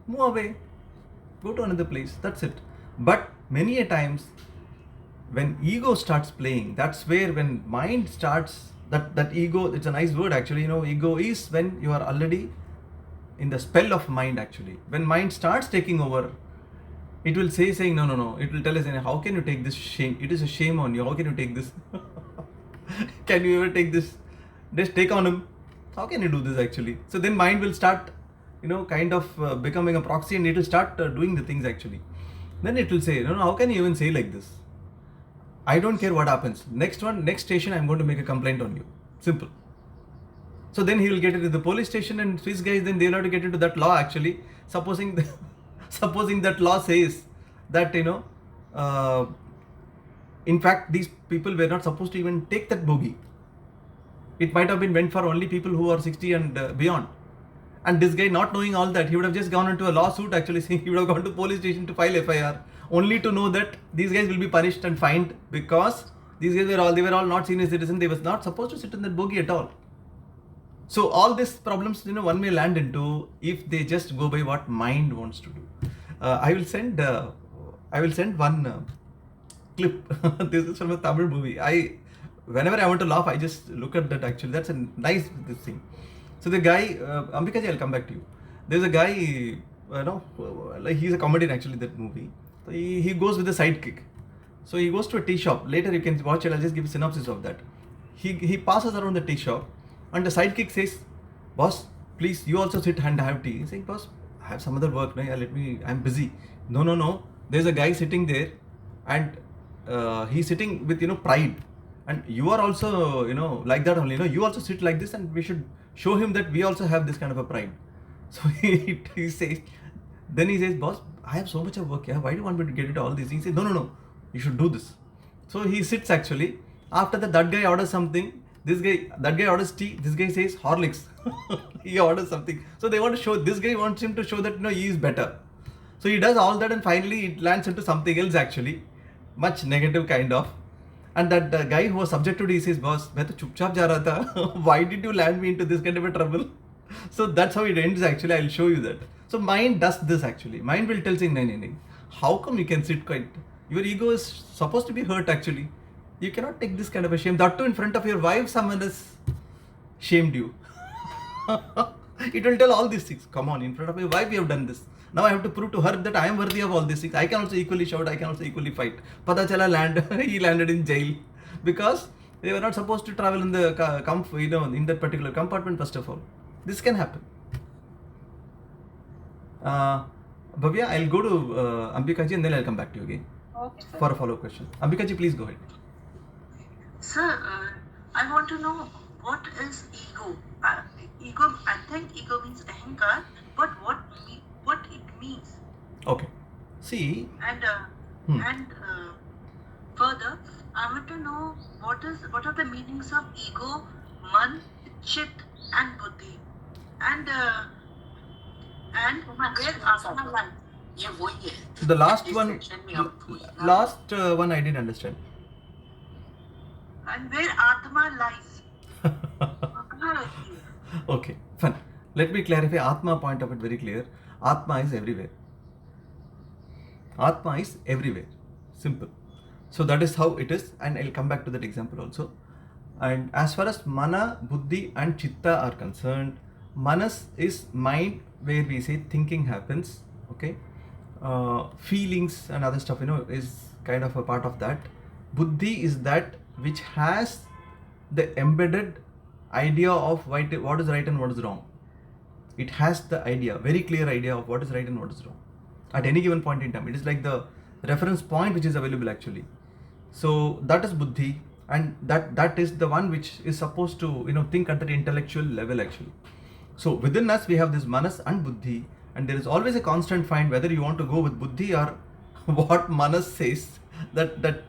Move away. Go to another place. That's it. But many a times, when ego starts playing, that's where when mind starts, that ego, it's a nice word actually, ego is when you are already in the spell of mind actually. When mind starts taking over, It will saying no. It will tell us, how can you take this shame? It is a shame on you. How can you take this? Can you ever take this? Just take on him. How can you do this actually? So then mind will start, kind of becoming a proxy, and it will start doing the things actually. Then it will say, no, how can you even say like this? I don't care what happens. Next station, I'm going to make a complaint on you. Simple. So then he will get it to the police station, and Swiss guys, then they'll have to get into that law actually. Supposing that law says that, in fact, these people were not supposed to even take that bogey. It might have been meant for only people who are 60 and beyond. And this guy, not knowing all that, he would have just gone into a lawsuit actually, saying he would have gone to police station to file FIR, only to know that these guys will be punished and fined because these guys were all not senior citizens. They was not supposed to sit in that bogey at all. So all these problems, one may land into if they just go by what mind wants to do. I will send one clip. This is from a Tamil movie. Whenever I want to laugh, I just look at that actually. That's a nice thing. So the guy, Ambikaji, I'll come back to you. There's a guy, like he's a comedian actually, that movie. So he goes with a sidekick. So he goes to a tea shop. Later you can watch it. I'll just give a synopsis of that. He passes around the tea shop, and the sidekick says, "Boss, please, you also sit and have tea." He's saying, "Boss, I have some other work. No, I'm busy." No. There's a guy sitting there, and he's sitting with, pride. And you are also, like that only. You also sit like this, and we should show him that we also have this kind of a pride. So he says, "Boss, I have so much of work. Yeah, why do you want me to get into all this?" He says, No, you should do this. So he sits actually. After that guy orders something. That guy orders tea. This guy says Horlicks. He orders something. So they want to show, this guy wants him to show that, he is better. So he does all that, and finally it lands into something else actually. Much negative kind of. And that guy who was subjected, he says, "Boss, मैं तो चुपचाप जा रहा था. Why did you land me into this kind of a trouble?" So that's how it ends actually. I'll show you that. So mind does this actually. Mind will tell saying, no. How come you can sit quiet? Your ego is supposed to be hurt actually. You cannot take this kind of a shame. That too in front of your wife, someone has shamed you. It will tell all these things. Come on, in front of your wife you have done this. Now I have to prove to her that I am worthy of all these things. I can also equally shout, I can also equally fight. Pata chala he landed in jail. Because they were not supposed to travel in the in that particular compartment first of all. This can happen. Bhavya, I'll go to Ambikaji and then I'll come back to you again. Okay, sir. For a follow-up question. Ambikaji, please go ahead. Sir, I want to know what is ego? Ego, I think ego means ahankar, but what it means? Okay. See. And further, I want to know what are the meanings of ego, man, chit, and buddhi, and where asana lies. ये वही है. The last इस one, section में हम पूछ रहे हैं. last one I didn't understand. And where Atma lies. कहाँ रहती है? Okay, fine. Let me clarify Atma point of it very clear. Atma is everywhere. Atma is everywhere. Simple. So that is how it is, and I'll come back to that example also. And as far as mana, buddhi and chitta are concerned, manas is mind where we say thinking happens, okay? Feelings and other stuff, is kind of a part of that. Buddhi is that which has the embedded idea of what is right and what is wrong. It has the idea, very clear idea of what is right and what is wrong at any given point in time. It is like the reference point which is available actually. So that is buddhi, and that is the one which is supposed to think at that intellectual level actually. So within us we have this manas and buddhi, and there is always a constant find whether you want to go with buddhi or what manas says. That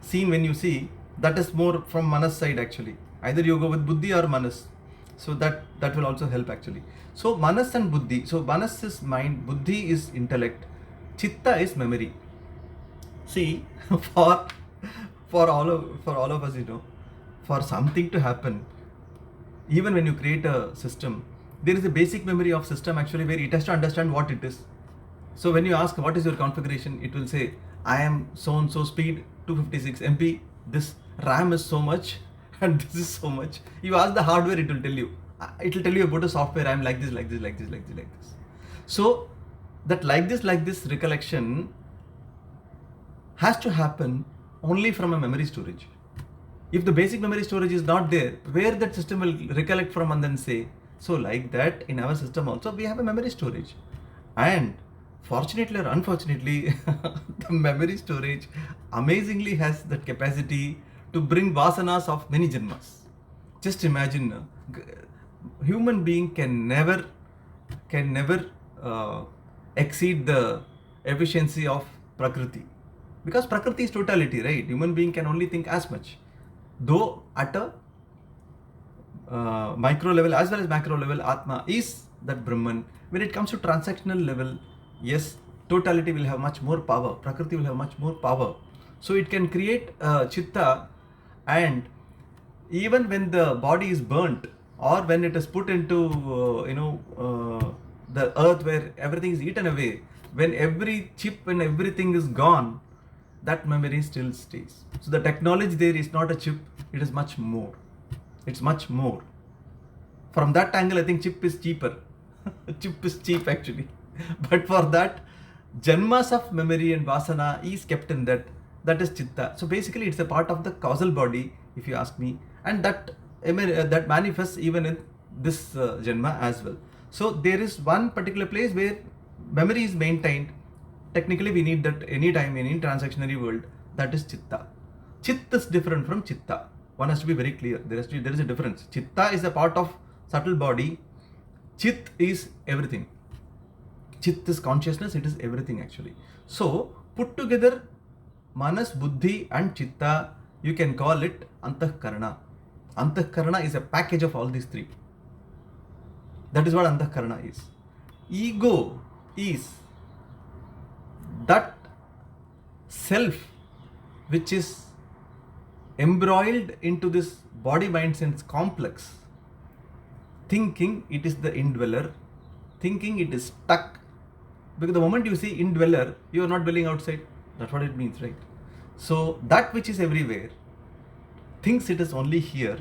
scene when you see, that is more from manas side actually. Either you go with buddhi or manas. So that will also help actually. So manas and buddhi. So manas is mind, buddhi is intellect, chitta is memory. See, for all of us, for something to happen, even when you create a system, there is a basic memory of system actually where it has to understand what it is. So when you ask what is your configuration, it will say, I am so and so speed 256 MP, this RAM is so much, and this is so much. You ask the hardware, it will tell you. It will tell you about the software. I am like this. So that like this recollection has to happen only from a memory storage. If the basic memory storage is not there, where that system will recollect from and then say, so like that in our system also we have a memory storage. And fortunately or unfortunately, the memory storage amazingly has that capacity to bring vasanas of many janmas. Just imagine, human being can never exceed the efficiency of Prakriti. Because Prakriti is totality, right? Human being can only think as much. Though at a micro level as well as macro level, Atma is that Brahman. When it comes to transactional level, yes, totality will have much more power. Prakriti will have much more power. So it can create chitta, and even when the body is burnt or when it is put into the earth where everything is eaten away, when every chip and everything is gone, that memory still stays. So the technology there is not a chip, it is much more. It's much more. From that angle, I think chip is cheaper. Chip is cheap actually. But for that, janmas of memory and vasana is kept in that. That is chitta. So basically, it's a part of the causal body, if you ask me, and that that manifests even in this janma as well. So there is one particular place where memory is maintained. Technically, we need that anytime in any transactionary world. That is chitta. Chitta is different from chitta. One has to be very clear. There is a difference. Chitta is a part of subtle body. Chit is everything. Chit is consciousness. It is everything actually. So put together, manas, buddhi and chitta, you can call it antahkarana. Antahkarana is a package of all these three. That is what antahkarana is. Ego is that self which is embroiled into this body mind sense complex, thinking it is the indweller, thinking it is stuck. Because the moment you see indweller, you are not dwelling outside. That's what it means, right? So that which is everywhere thinks it is only here.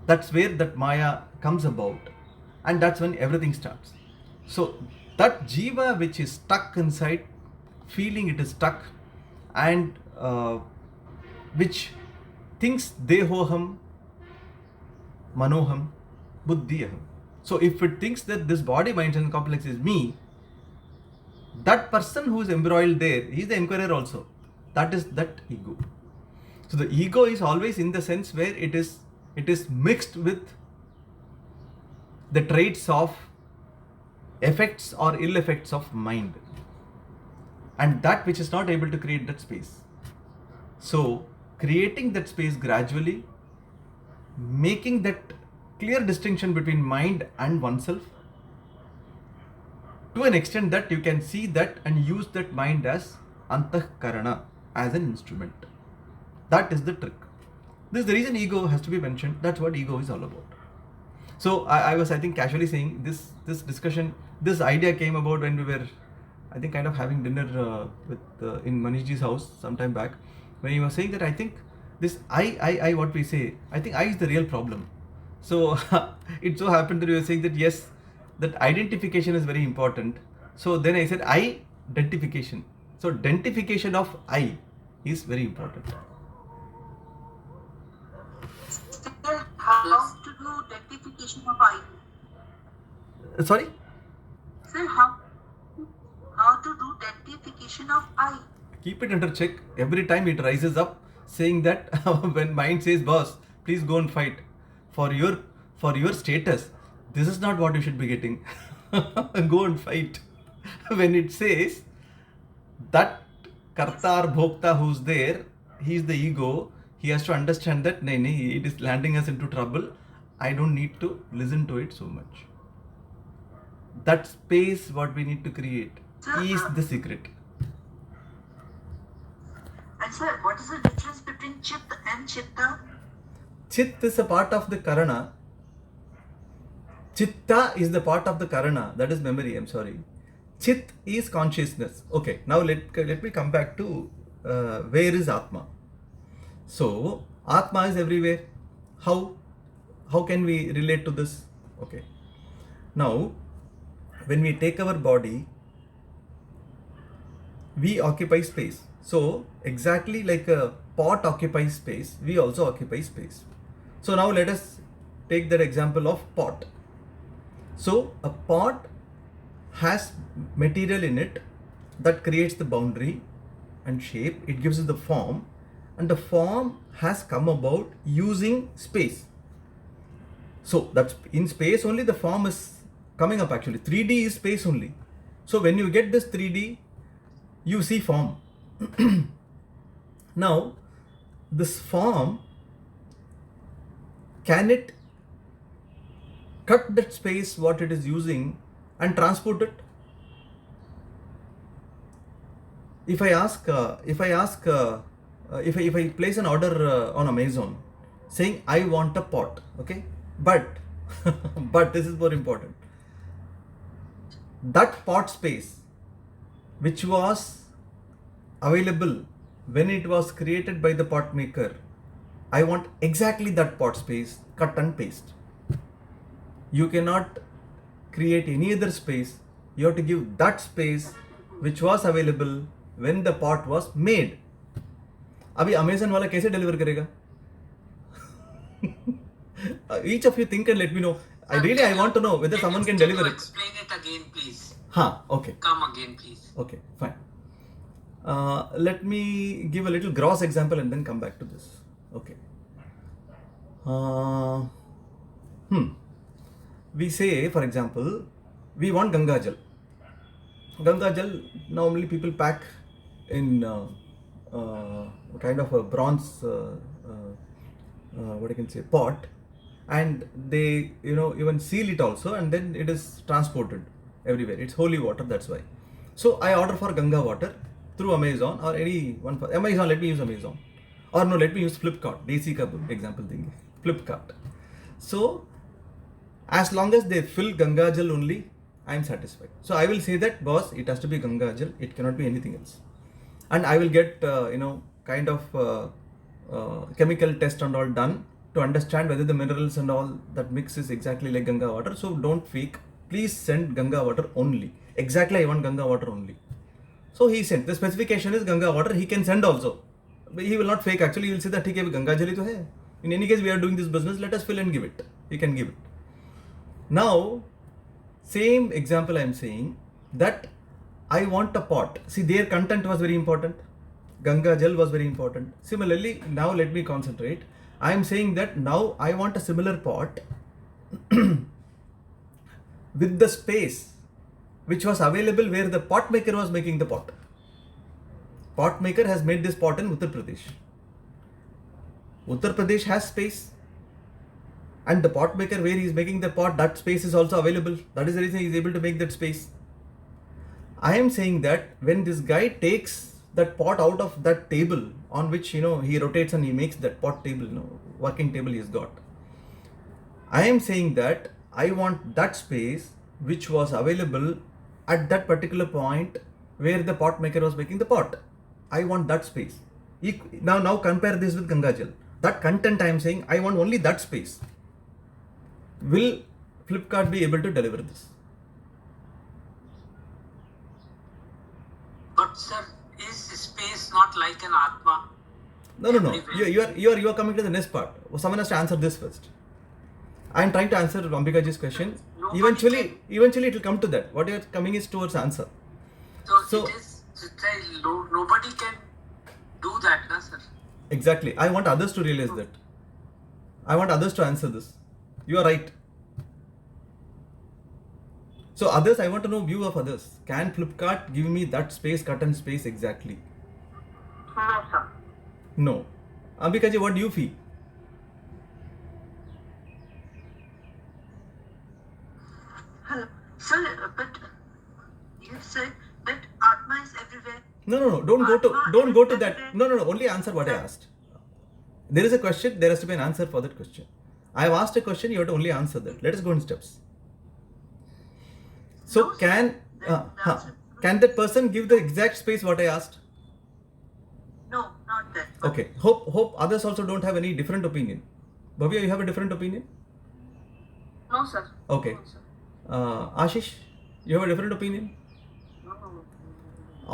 That's where that Maya comes about, and that's when everything starts. So that jiva which is stuck inside, feeling it is stuck, and which thinks dehoham, manoham, buddhiyaham. So if it thinks that this body, mind and complex is me, that person who is embroiled there, he is the inquirer also. That is that ego. So the ego is always in the sense where it is mixed with the traits of effects or ill effects of mind, and that which is not able to create that space. So creating that space gradually, making that clear distinction between mind and oneself, to an extent that you can see that and use that mind as antahkarana, as an instrument. That is the trick. This is the reason ego has to be mentioned. That's what ego is all about. So I was, I think, casually saying this discussion, this idea came about when we were, I think, kind of having dinner in Manishji's house some time back, when he was saying that I think this I what we say, I think I is the real problem. So it so happened that we were saying that yes, that identification is very important. So then I said identification. So identification of I is very important. Sir, how to do identification of I? Sorry? Sir, how to do identification of I? Keep it under check. Every time it rises up saying that when mind says, boss, please go and fight for your status, this is not what you should be getting. Go and fight. When it says that karta or bhokta who's there, he is the ego, he has to understand that it is landing us into trouble. I don't need to listen to it so much. That space what we need to create is the secret. And sir, what is the difference between chit and chitta? Chit is a part of the karana. Chitta is the part of the karana, that is memory, I'm sorry. Chit is consciousness. Okay, now let me come back to where is Atma. So, Atma is everywhere. How can we relate to this? Okay. Now, when we take our body we occupy space. So exactly like a pot occupies space, we also occupy space. So now let us take that example of pot. So a pot has material in it that creates the boundary and shape, it gives it the form, and the form has come about using space. So that's in space only the form is coming up actually. 3D is space only. So when you get this 3D, you see form. Now, this form, can it cut that space what it is using and transport it? If I place an order on Amazon saying I want a pot, okay, but but this is more important. That pot space which was available when it was created by the pot maker, I want exactly that pot space, cut and paste. You cannot create any other space. You have to give that space which was available when the pot was made. अभी Amazon वाला कैसे deliver करेगा? Each of you think and let me know. I want to know whether someone can deliver it. Explain it again, please. Okay. Come again, please. Okay, fine. Let me give a little gross example and then come back to this. Okay. We say, for example, we want Ganga Jal. Ganga Jal, normally people pack in kind of a bronze, what I can say, pot, and they, even seal it also, and then it is transported everywhere. It's holy water, that's why. So I order for Ganga water through Amazon or any one for Amazon. Let me use Amazon, or no, let me use Flipkart. DC ka example thing, Flipkart. So as long as they fill Ganga Jal only, I am satisfied. So I will say that, boss, it has to be Ganga Jal. It cannot be anything else. And I will get kind of chemical test and all done to understand whether the minerals and all that mix is exactly like Ganga water. So don't fake. Please send Ganga water only. Exactly, I want Ganga water only. So he sent. The specification is Ganga water. He can send also. But he will not fake. Actually, he will say that he gave Ganga Jali to hai. In any case, we are doing this business. Let us fill and give it. He can give it. Now, same example I am saying that I want a pot. See, their content was very important. Ganga Jal was very important. Similarly, now let me concentrate. I am saying that now I want a similar pot with the space which was available where the pot maker was making the pot. Pot maker has made this pot in Uttar Pradesh. Uttar Pradesh has space, and the pot maker where he is making the pot, that space is also available. That is the reason he is able to make that space. I am saying that when this guy takes that pot out of that table on which he rotates and he makes that pot table, working table he has got, I am saying that I want that space which was available at that particular point where the pot maker was making the pot. I want that space. Now compare this with Ganga Jal. That content I am saying, I want only that space. Will Flipkart be able to deliver this? But sir, is space not like an Atma? No. You are coming to the next part. Someone has to answer this first. I am trying to answer Ambikaji's question. Eventually it will come to that. What you are coming is towards answer. So it is to say nobody can do that, na sir? Exactly. I want others to realize that. I want others to answer this. You are right. So others, I want to know view of others. Can Flipkart give me that space, cut and space exactly? No, sir. No. Ambikaji, what do you feel? Hello. Sir, but you said that Atma is everywhere. No. Don't go to that. No. Only answer what I asked. There is a question. There has to be an answer for that question. I have asked a question. You have to only answer that. Let us go in steps. So No, sir. can that person give the exact space what I asked? No, not that. Okay. Hope others also don't have any different opinion. Bhavya, you have a different opinion? No, sir. Okay. No, sir. Ashish, you have a different opinion?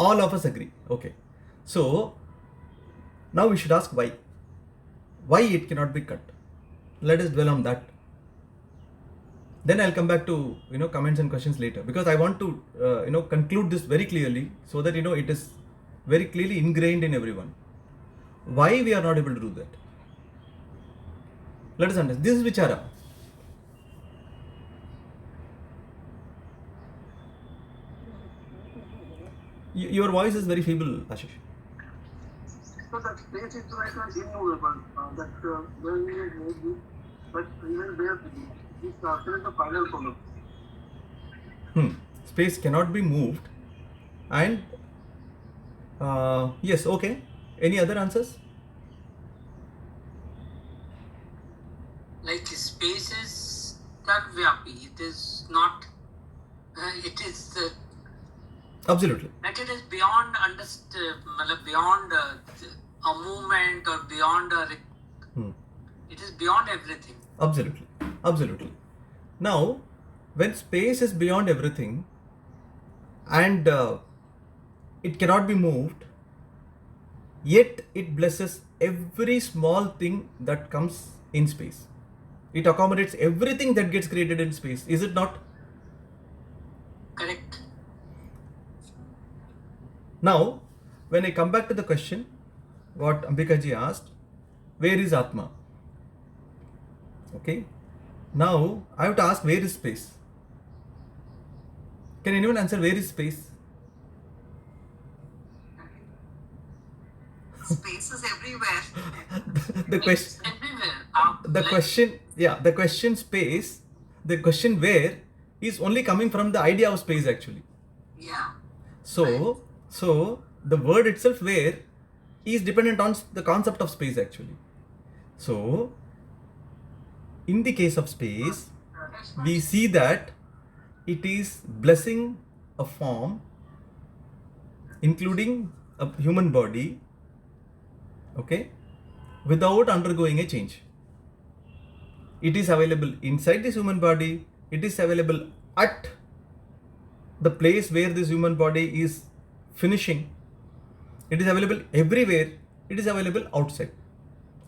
All of us agree. Okay. So now we should ask why. Why it cannot be cut? Let us dwell on that. Then I'll come back to comments and questions later, because I want to conclude this very clearly, so that it is very clearly ingrained in everyone. Why we are not able to do that? Let us understand. This is vichara. Your voice is very feeble, Ashish. So that space is like immovable. That when we move this, but even there, this is the final problem. Space cannot be moved, and yes, okay. Any other answers? Like space is Sarvyapi. It is not. It is. Absolutely. Like it is beyond beyond a movement or beyond it is beyond everything. Absolutely. Now, when space is beyond everything and it cannot be moved, yet it blesses every small thing that comes in space. It accommodates everything that gets created in space. Is it not? Correct. Now, when I come back to the question, what Ambikaji asked, where is Atma? Okay. Now, I have to ask, where is space? Can anyone answer where is space? Space is everywhere. The question, Everywhere. the question space, the question where is only coming from the idea of space actually. Yeah. So the word itself where is dependent on the concept of space actually. So in the case of space, we see that it is blessing a form, including a human body, okay, without undergoing a change. It is available inside this human body. It is available at the place where this human body is finishing. It is available everywhere. It is available outside.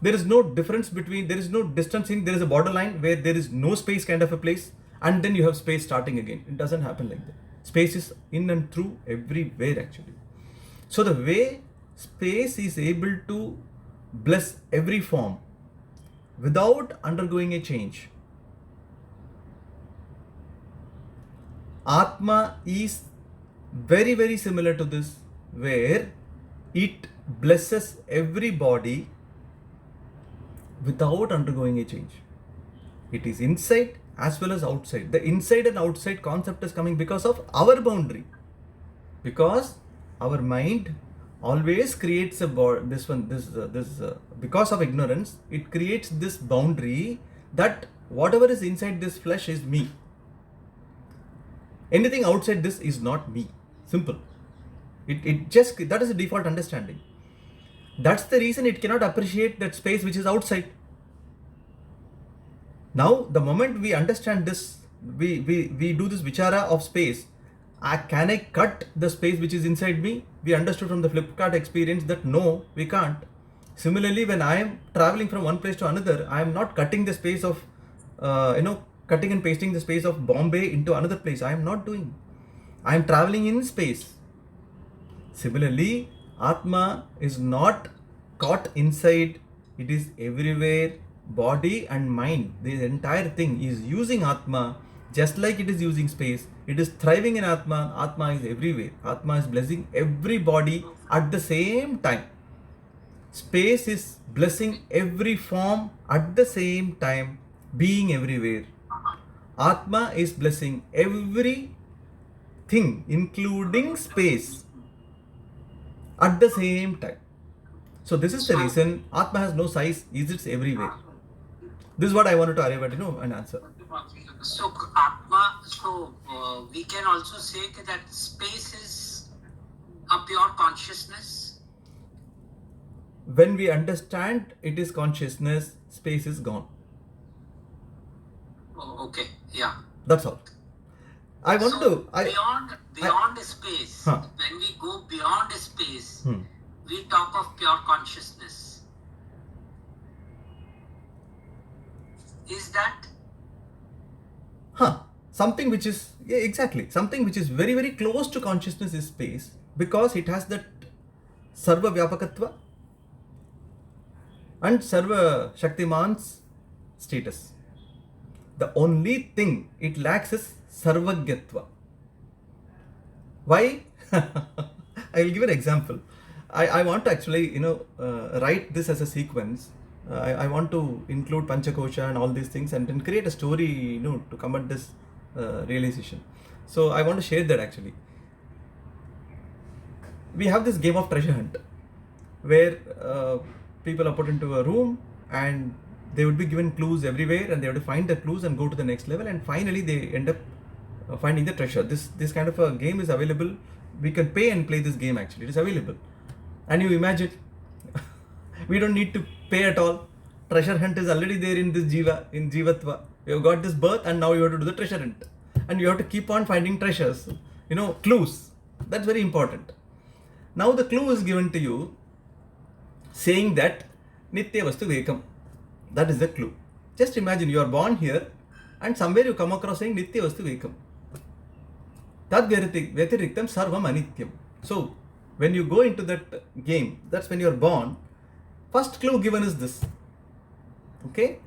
There is no difference between, there is no distance in, there is a borderline where there is no space kind of a place, and then you have space starting again. It doesn't happen like that. Space is in and through everywhere actually. So the way space is able to bless every form without undergoing a change, Atma is very, very similar to this, where it blesses every body without undergoing a change. It is inside as well as outside. The inside and outside concept is coming because of our boundary. Because our mind always creates a because of ignorance, it creates this boundary that whatever is inside this flesh is me. Anything outside this is not me. Simple. It just, that is the default understanding. That's the reason it cannot appreciate that space which is outside. Now, the moment we understand this, we do this vichara of space. Can I cut the space which is inside me? We understood from the Flipkart experience that no, we can't. Similarly, when I am traveling from one place to another, I am not cutting the space of, cutting and pasting the space of Bombay into another place. I am not doing. I am traveling in space. Similarly, Atma is not caught inside. It is everywhere. Body and mind, the entire thing is using Atma just like it is using space. It is thriving in Atma. Atma is everywhere. Atma is blessing every body at the same time. Space is blessing every form at the same time, being everywhere. Atma is blessing every thing, including space, at the same time. So this is the reason Atma has no size, it's everywhere. This is what I wanted to arrive at, an answer. So Atma, we can also say that space is a pure consciousness. When we understand it is consciousness, space is gone. Oh, okay, yeah. That's all. I want to. beyond space, Huh. when we go beyond space, Hmm. we talk of pure consciousness. Is that? Something which is, yeah, exactly, something which is very, very close to consciousness is space, because it has that sarva vyapakatva and sarva shaktiman's status. The only thing it lacks is sarvagyatva. Why? I will give an example. I want to actually, write this as a sequence. I want to include Panchakosha and all these things and then create a story, to come at this realization. So I want to share that actually. We have this game of treasure hunt where people are put into a room and they would be given clues everywhere and they have to find the clues and go to the next level, and finally they end up finding the treasure. This kind of a game is available. We can pay and play this game actually. It is available. And you imagine, we don't need to pay at all. Treasure hunt is already there in this jiva, in jivatva. You have got this birth and now you have to do the treasure hunt. And you have to keep on finding treasures, clues. That's very important. Now the clue is given to you saying that Nitya Vastu Vekam. That is the clue. Just imagine you are born here and somewhere you come across saying Nitya Vastu Vekam. Tad Vyatiriktam Sarvam Anityam. So when you go into that game, that's when you are born. First clue given is this. Okay.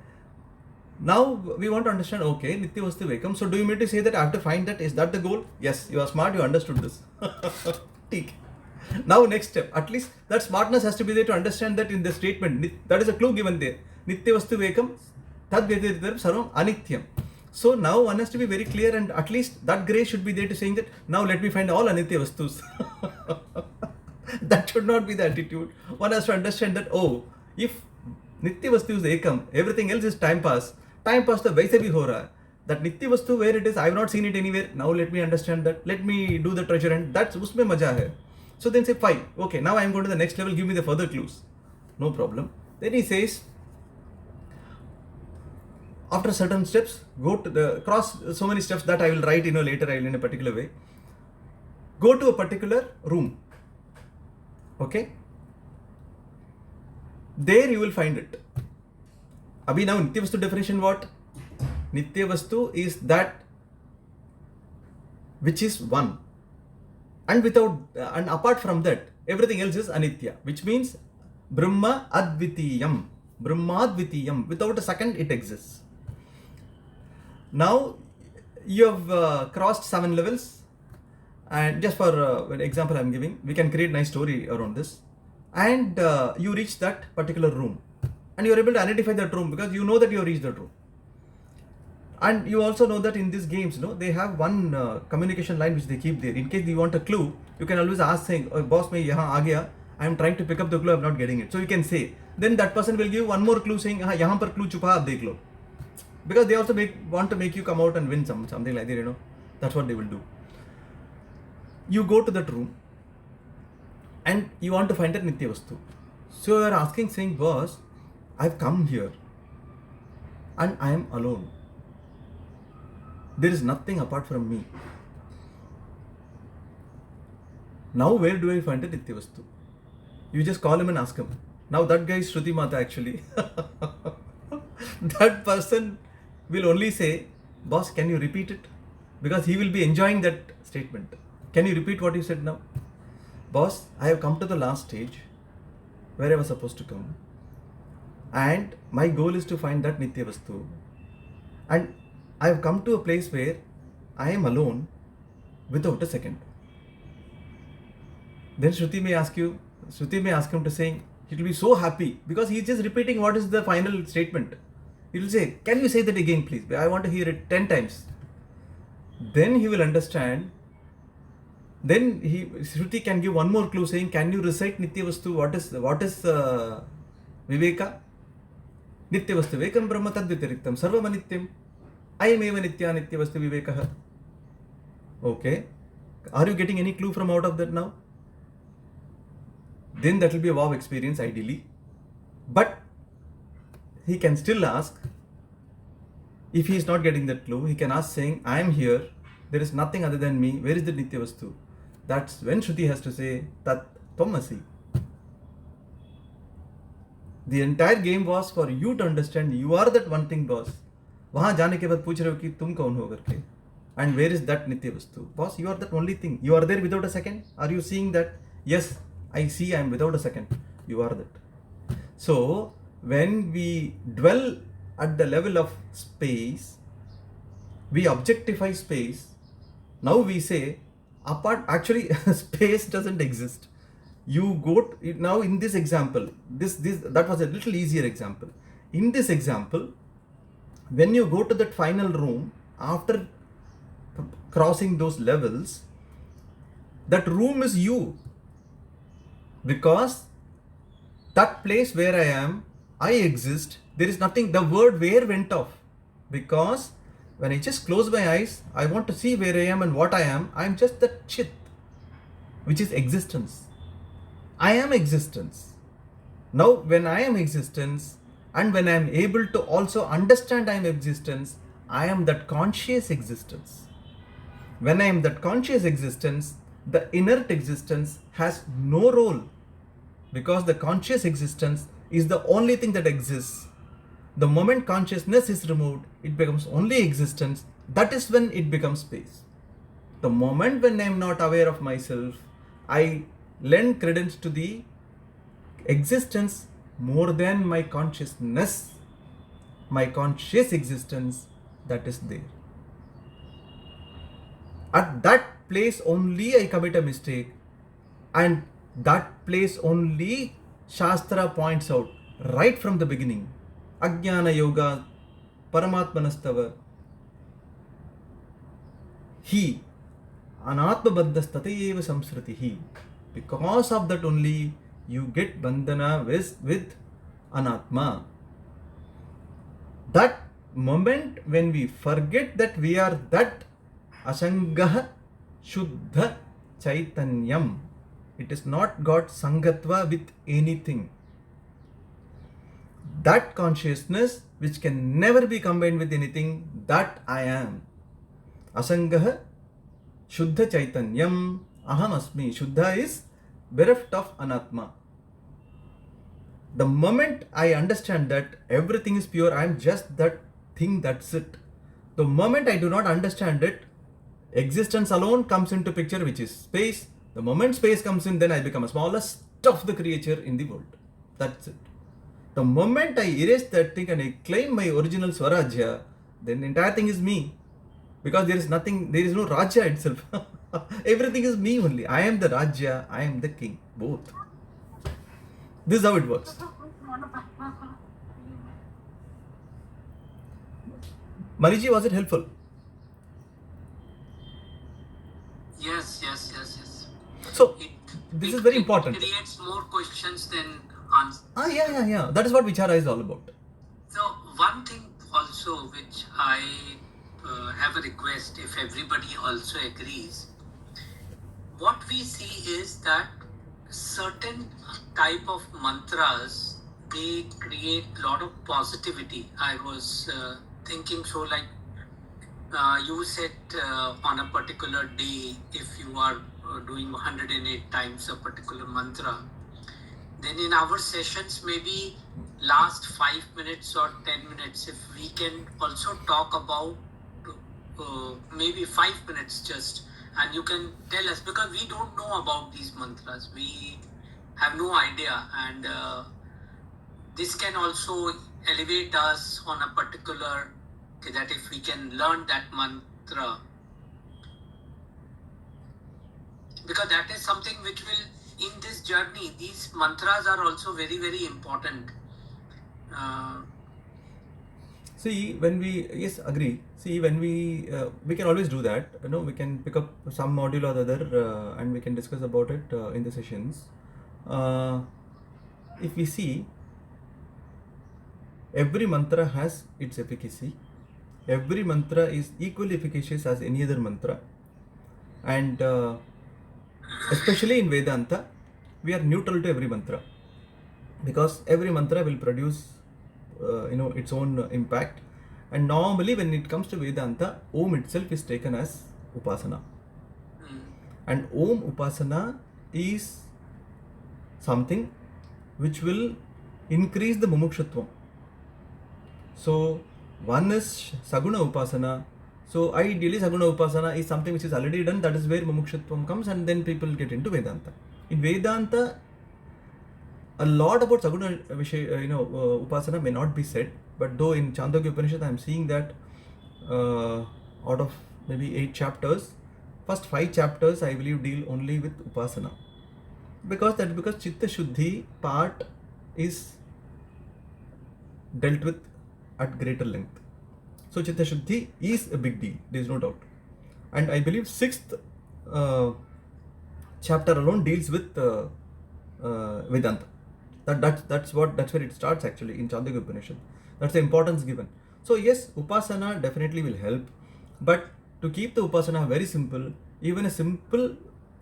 Now we want to understand, okay, Nitya Vastu Vekam. So do you mean to say that I have to find that? Is that the goal? Yes, you are smart, you understood this. Now next step, at least that smartness has to be there to understand that in the statement, that is a clue given there. Nitya Vastu Vekam, Tad Vyatiritam Sarvam Anityam. So now one has to be very clear, and at least that grace should be there to saying that now let me find all Anitya Vastus. That should not be the attitude. One has to understand that, if Nitya Vastu is Ekam, everything else is time pass. Time pass to Vaise bhi ho raha hai. That Nitya Vastu, where it is, I have not seen it anywhere. Now let me understand that. Let me do the treasure hunt. That's usme maja hai. So then say, fine. Okay, now I am going to the next level. Give me the further clues. No problem. Then he says, after certain steps, go to the cross so many steps that I will write, later I will in a particular way. Go to a particular room. Okay. There you will find it. Abhi now Nitya Vastu definition what? Nitya Vastu is that which is one. And apart from that, everything else is Anitya, which means Brahma Advitiyam. Brahma Advitiyam. Without a second, it exists. Now, you have crossed 7 levels, and just for an example I'm giving, we can create a nice story around this. And you reach that particular room, and you are able to identify that room because you know that you have reached that room. And you also know that in these games, they have one communication line which they keep there. In case you want a clue, you can always ask saying, oh, boss, main yahan aa gaya. I am trying to pick up the clue, I am not getting it. So you can say, then that person will give one more clue saying, yahan par clue chupa, aap dekh lo. Because they also want to make you come out and win something like that, That's what they will do. You go to that room and you want to find that Nitya Vastu. So you are asking saying, boss, I've come here and I am alone. There is nothing apart from me. Now where do I find the Nitya Vastu? You just call him and ask him. Now that guy is Shruti Mata actually. That person will only say, boss, can you repeat it? Because he will be enjoying that statement. Can you repeat what you said now? Boss, I have come to the last stage where I was supposed to come. And my goal is to find that Nitya Vastu. And I have come to a place where I am alone without a second. Then Shruti may ask him to say, he will be so happy because he is just repeating what is the final statement. He will say, can you say that again please? I want to hear it 10 times. Then he will understand. Then Shruti can give one more clue saying, can you recite Nitya Vastu? What is Viveka? Nitya Vastu Vekam Brahma Tadvitariktam Sarvam Anityam. Ayameva Nitya Nitya Vastu Vivekaha. Okay. Are you getting any clue from out of that now? Then that will be a wow experience ideally. But he can still ask, if he is not getting that clue, he can ask saying, I am here there is nothing other than me, where is the Nitya Vastu? That's when Shruti has to say Tat Tvamasi. The entire game was for you to understand you are that one thing, boss. वहाँ जाने के बाद पूछ रहे हो कि तुम कौन हो करके, and where is that Nitya Vastu? Boss, you are that only thing. You are there without a second. Are you seeing that? Yes, I see I am without a second. You are that. So when we dwell at the level of space, we objectify space. Now we say, apart, actually space doesn't exist. You go to, now in this example, that was a little easier example. In this example, when you go to that final room, after crossing those levels, that room is you, because that place where I am, I exist. There is nothing, the word where went off, because when I just close my eyes, I want to see where I am and what I am. I am just that chit, which is existence. I am existence. Now when I am existence, and when I am able to also understand I am existence, I am that conscious existence. When I am that conscious existence, the inert existence has no role, because the conscious existence is the only thing that exists. The moment consciousness is removed, it becomes only existence. That is when it becomes space. The moment when I am not aware of myself, I lend credence to the existence more than my consciousness, my conscious existence that is there. At that place only I commit a mistake, and that place only Shastra points out right from the beginning. Ajnana Yoga Paramatmanastava He Anatma Baddhas Tatayeva Samsritihi. Because of that only you get bandhana with Anatma. That moment when we forget that we are that Asangah Shuddha Chaitanyam, it is not got Sangatva with anything. That consciousness which can never be combined with anything, that I am. Asangah Shuddha Chaitanyam Aham Asmi. Shuddha is bereft of Anatma. The moment I understand that everything is pure, I am just that thing, that's it. The moment I do not understand it, existence alone comes into picture, which is space. The moment space comes in, then I become a smallest of the creature in the world. That's it. The moment I erase that thing and I claim my original Swarajya, then the entire thing is me. Because there is nothing, there is no Rajya itself. Everything is me only. I am the Rajya, I am the king. Both. This is how it works. Maniji, was it helpful? Yes. So, this is very important. It creates more questions than answers. Yeah. That is what Vichara is all about. So, one thing also which I have a request, if everybody also agrees, what we see is that certain type of mantras, they create a lot of positivity. I was thinking, so like you said on a particular day, if you are doing 108 times a particular mantra, then in our sessions, maybe last 5 minutes or 10 minutes, if we can also talk about maybe 5 minutes just, and you can tell us, because we don't know about these mantras, we have no idea, and this can also elevate us on a particular, that if we can learn that mantra, because that is something which will, in this journey, these mantras are also very, very important. See, when we, yes, agree. See, when we can always do that. We can pick up some module or the other and we can discuss about it in the sessions. If we see, every mantra has its efficacy. Every mantra is equally efficacious as any other mantra. And especially in Vedanta, we are neutral to every mantra, because every mantra will produce its own impact. And normally when it comes to Vedanta, Om itself is taken as upasana. Hmm. And Om upasana is something which will increase the mumukshutvam. So one is Saguna upasana. So ideally Saguna upasana is something which is already done. That is where mumukshutvam comes, and then people get into Vedanta. In Vedanta, a lot about Saguna upasana may not be said, but though in Chandogya Upanishad I am seeing that out of maybe 8 chapters, first 5 chapters I believe deal only with upasana, because Chitta Shuddhi part is dealt with at greater length. So Chitta Shuddhi is a big deal, there is no doubt. And I believe 6th chapter alone deals with Vedanta. That's where it starts actually in Chandogya Upanishad. That's the importance given. So yes, upasana definitely will help, but to keep the upasana very simple, even a simple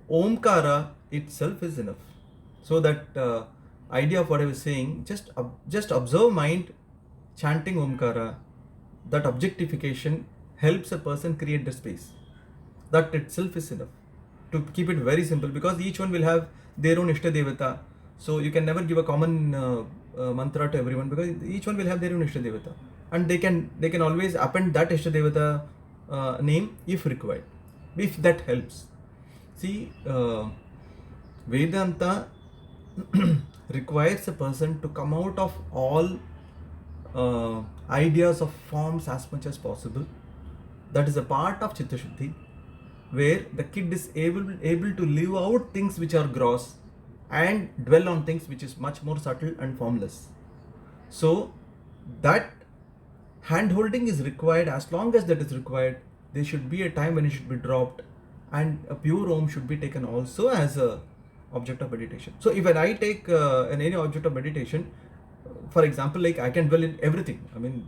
omkara itself is enough. So that idea of what I was saying, just observe mind chanting omkara, that objectification helps a person create the space. That itself is enough. To keep it very simple, because each one will have their own Ishta Devata. So you can never give a common mantra to everyone, because each one will have their own Ishta Devata, and they can always append that Ishta Devata name if required, if that helps. See, Vedanta requires a person to come out of all ideas of forms as much as possible. That is a part of Chitta Shuddhi, where the kid is able to live out things which are gross and dwell on things which is much more subtle and formless. So that hand holding is required. As long as that is required, there should be a time when it should be dropped, and a pure Om should be taken also as a object of meditation. So if I take any object of meditation, for example, like I can dwell in everything. I mean,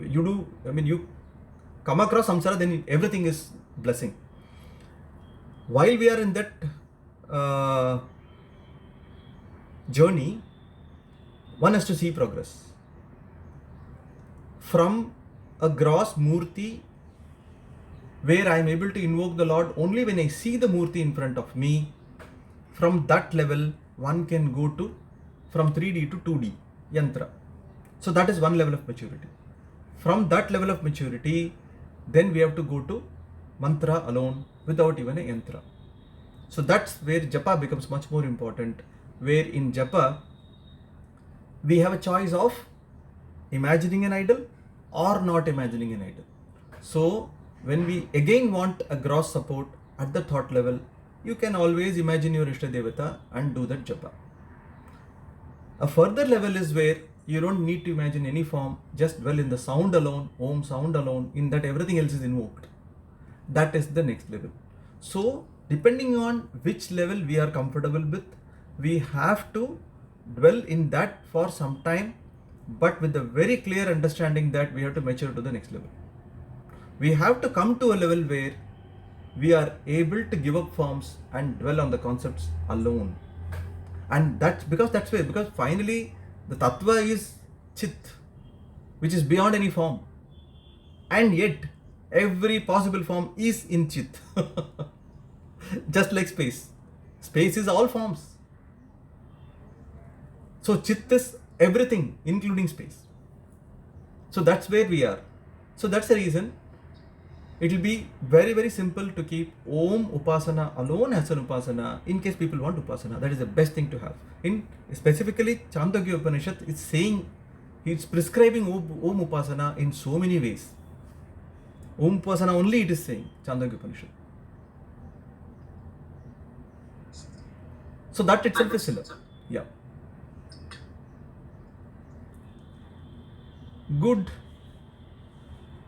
you come across samsara, then everything is blessing. While we are in that journey, one has to see progress. From a gross murti, where I am able to invoke the Lord only when I see the murti in front of me, from that level one can go to from 3D to 2D yantra. So that is one level of maturity. From that level of maturity, then we have to go to mantra alone without even a yantra. So that's where japa becomes much more important, where in japa we have a choice of imagining an idol or not imagining an idol. So when we again want a gross support at the thought level, you can always imagine your Ishta Devata and do that japa. A further level is where you don't need to imagine any form, just dwell in the sound alone, Om sound alone, in that everything else is invoked. That is the next level. So depending on which level we are comfortable with, we have to dwell in that for some time, but with a very clear understanding that we have to mature to the next level. We have to come to a level where we are able to give up forms and dwell on the concepts alone. And that's because finally the tattva is chit, which is beyond any form. And yet every possible form is in chit. Just like space. Space is all forms. So chit is everything, including space. So that's where we are. So that's the reason it will be very, very simple to keep Om Upasana alone as an Upasana in case people want Upasana. That is the best thing to have. In specifically Chandogya Upanishad, it's saying, it's prescribing Om Upasana in so many ways. Om Upasana only it is saying, Chandogya Upanishad. So that itself is enough. Yeah. Good.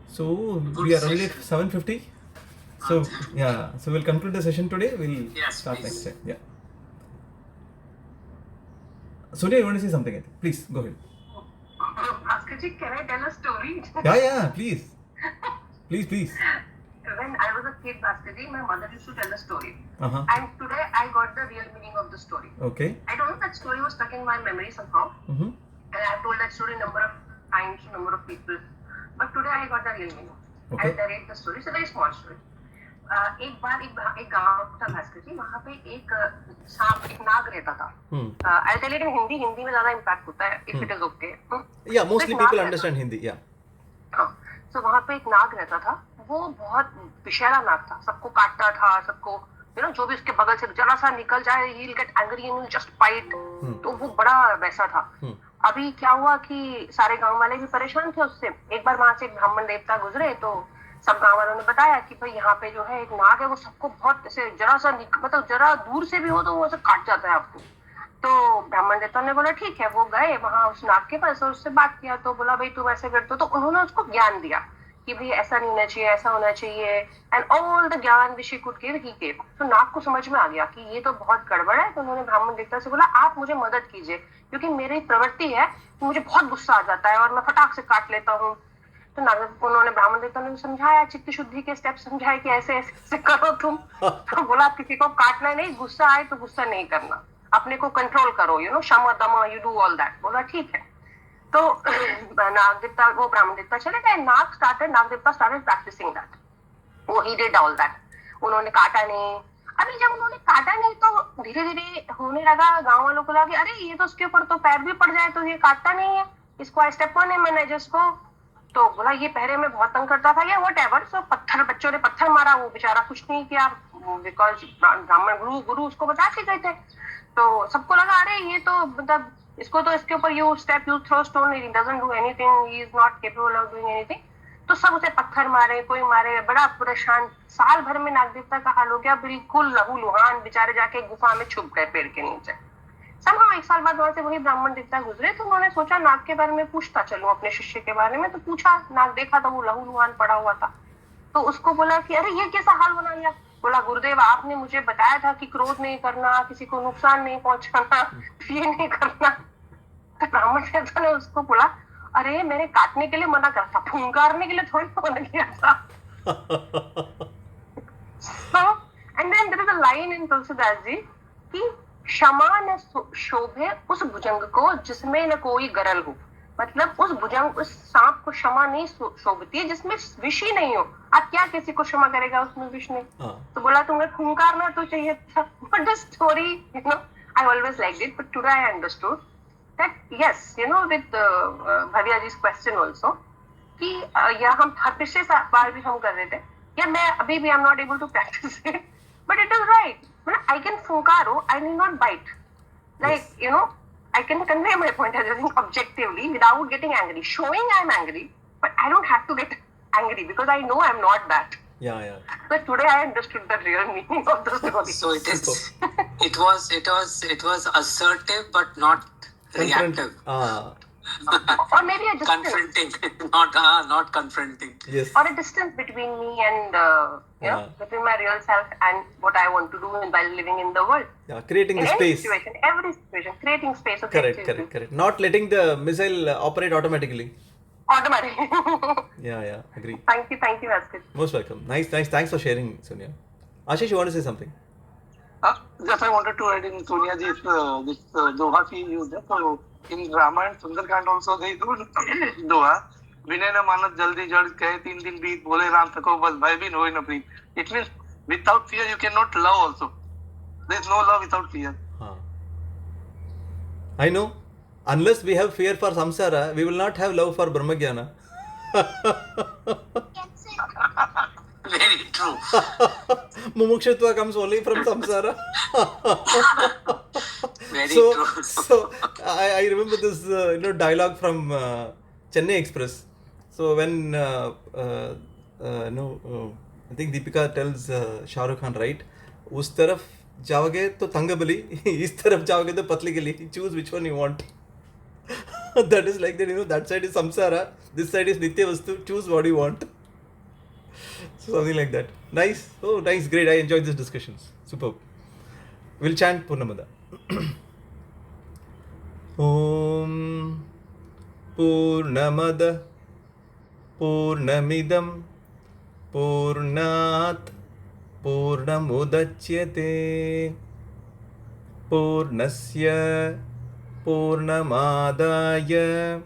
So we are already at 7:50. So yeah, so we'll conclude the session today. We'll start next time. Yeah. Sonia, you want to say something? I think. Please go ahead. Bhaskar, can I tell a story? Yeah, please. Please. When I was a kid, Bhaskar, my mother used to tell a story. Uh-huh. And today I got the real meaning of the story. Okay. I don't know, that story was stuck in my memory somehow. Mm-hmm. And I've told that story number of times to number of people. But today I got the real meaning. Okay. And I read the story. It's a very small story. एक बार एक गांव था भास्कर जी, वहाँ पे एक सांप, एक नाग रहता था. I tell it in Hindi में ज्यादा इम्पैक्ट होता है, if it is okay. Yeah, mostly people understand Hindi. Yeah. हाँ, तो वहाँ पे एक नाग रहता था. वो बहुत विषैला नाग था, सबको काटता था, सबको जो भी उसके बगल से जरा सा निकल जाए, he will get angry and just fight. तो वो बड़ा वैसा था. अभी क्या हुआ कि सारे गांव वाले भी परेशान थे उससे. एक बार वहां से एक ब्राह्मण देवता गुजरे, तो सब गांव वालों ने बताया कि भाई यहाँ पे जो है एक नाग है, वो सबको बहुत ऐसे जरा सा मतलब जरा दूर से भी हो तो वो ऐसे काट जाता है आपको. तो ब्राह्मण देवता ने बोला ठीक है. वो गए वहां उस नाग के पास और उससे बात किया. तो बोला भाई तुम ऐसे करते हो. तो उन्होंने उसको ज्ञान दिया कि भाई ऐसा नहीं होना चाहिए, ऐसा होना चाहिए. And all the gyan which he could give he give. तो नाग को समझ में आ गया कि ये तो बहुत गड़बड़ है. तो उन्होंने ब्राह्मण देवता से बोला आप मुझे मदद कीजिए, क्योंकि मेरी प्रवृत्ति है कि मुझे बहुत गुस्सा आ जाता है और मैं फटाक से काट लेता हूँ. तो उन्होंने ब्राह्मण देवता ने समझाया, चित्त शुद्धि के स्टेप समझाए कि ऐसे ऐसे करो तुम. तो बोला किसी को काटना नहीं, गुस्सा आए तो गुस्सा नहीं करना, अपने को कंट्रोल करो, शम दम, यू डू ऑल दैट. बोला ठीक है. तो नाग देवता, वो ब्राह्मण देवता चले गए. नाग देवता स्टार्टेड प्रैक्टिसिंग दैट. वो ही डिड ऑल दैट. उन्होंने काटा नहीं. अभी जब उन्होंने काटा नहीं तो धीरे धीरे होने लगा. गांव वालों को लगा अरे ये तो उसके ऊपर तो पैर भी पड़ जाए तो ये काटता नहीं है, इसको आई स्टेप ऑन हिम एंड जिसको. तो बोला ये पहले में बहुत तंग करता था या वट एवर. सो बच्चों ने पत्थर मारा, वो बेचारा कुछ नहीं किया, बिकॉज ब्राह्मण गुरु उसको बता के गए थे. तो सबको लगा अरे ये तो मतलब इसको तो इसके ऊपर you throw stone, he doesn't do anything, he is not capable of doing anything. तो सब उसे पत्थर मारे, कोई मारे, बड़ा परेशान. साल भर में नाग देवता का हाल हो गया, बिल्कुल लहूलुहान. बेचारे जाके गुफा में छुप गए पेड़ के नीचे. समहाउ एक साल बाद वहां से वही ब्राह्मण देवता गुजरे. तो उन्होंने सोचा नाग के बारे में पूछता चलूं अपने शिष्य के बारे में. तो पूछा, नाग देखा तो वो लहूलुहान पड़ा हुआ था. तो उसको बोला कि अरे ये कैसा हाल बना लिया. बोला गुरुदेव आपने मुझे बताया था कि क्रोध नहीं करना, किसी को नुकसान नहीं पहुंचाना, ये नहीं करना. तो ब्राह्मण देवता ने उसको बोला अरे मैंने काटने के लिए मना करा था, फुंकारने के लिए थोड़ी मना किया था. And then there is a line in Tulsidas ji कि क्षमा न शोभे उस भुजंग को जिसमें न कोई गरल हो. मतलब उस भुजंग, उस सांप को क्षमा नहीं शोभती है जिसमें विष ही नहीं हो. आप क्या किसी को क्षमा करेगा उसमें विष नहीं. तो बोला तुम्हें फुंकारना तो चाहिए था. But the story I always like it, but today I understood that yes, with Bhavya ji's question also कि या हम हर पिछले बार भी हम कर रहे थे, या मैं अभी भी I'm not able to practice it, but it is right. I can फुंकारो, I need not bite. Like yes. I can convey my point as I think objectively without getting angry. Showing I'm angry, but I don't have to get angry because I know I'm not that. Yeah. But today I understood the real meaning of the story. So it was assertive but not reactive. Or maybe a distance. Confronting, not confronting. Yes. Or a distance between me and between my real self and what I want to do while living in the world. Yeah, creating in the any space. Situation, every situation, creating space. Correct. Not letting the missile operate automatically. Automatically. Yeah, agree. Thank you, Bhaskar. Most welcome. Nice. Thanks for sharing, Sonia. Ashish, you want to say something? Just I wanted to add in Sonia ji's this doha she used. So in Rama and Sundarkand also they do doha. विनय न मानत जल्दी जड़ कहे 3 दिन बीत बोले राम थको बस भय भी होए न प्रीत. It means without fear you cannot love also. There is no love without fear. I know. Unless we have fear for samsara, we will not have love for Brahmagyana. Very true. Mumukshutva comes only from samsara. Very true. So I remember this dialogue from Chennai Express. So when I think Deepika tells Shah Rukh Khan, right, उस तरफ जाओगे तो तंगबली, इस तरफ जाओगे तो पतली गली. Choose which one you want. That is like that, that side is samsara, this side is nitya vastu. Choose what you want. So something like that. Nice. Oh, nice. Great. I enjoyed these discussions. Superb. We'll chant Purnamada. Om Purnamada Purnamidam Purnat Purnamudachyate Purnasya Purnamadaya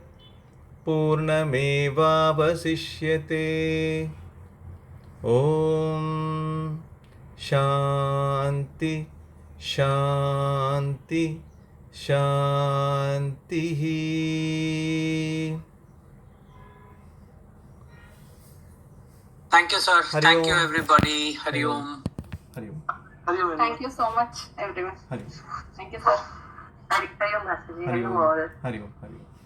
Purnamevavasishyate. Om Shanti Shanti Shanti. Thank you, sir. Hari Thank you, Om. everybody. Hari Hari Om. Om. Hari Om. Hari Om. Thank you so much, everyone. Hari Thank you, sir. Hari Om, Masterji. Hari Hello, Om. all. Hari Om. Hari Om.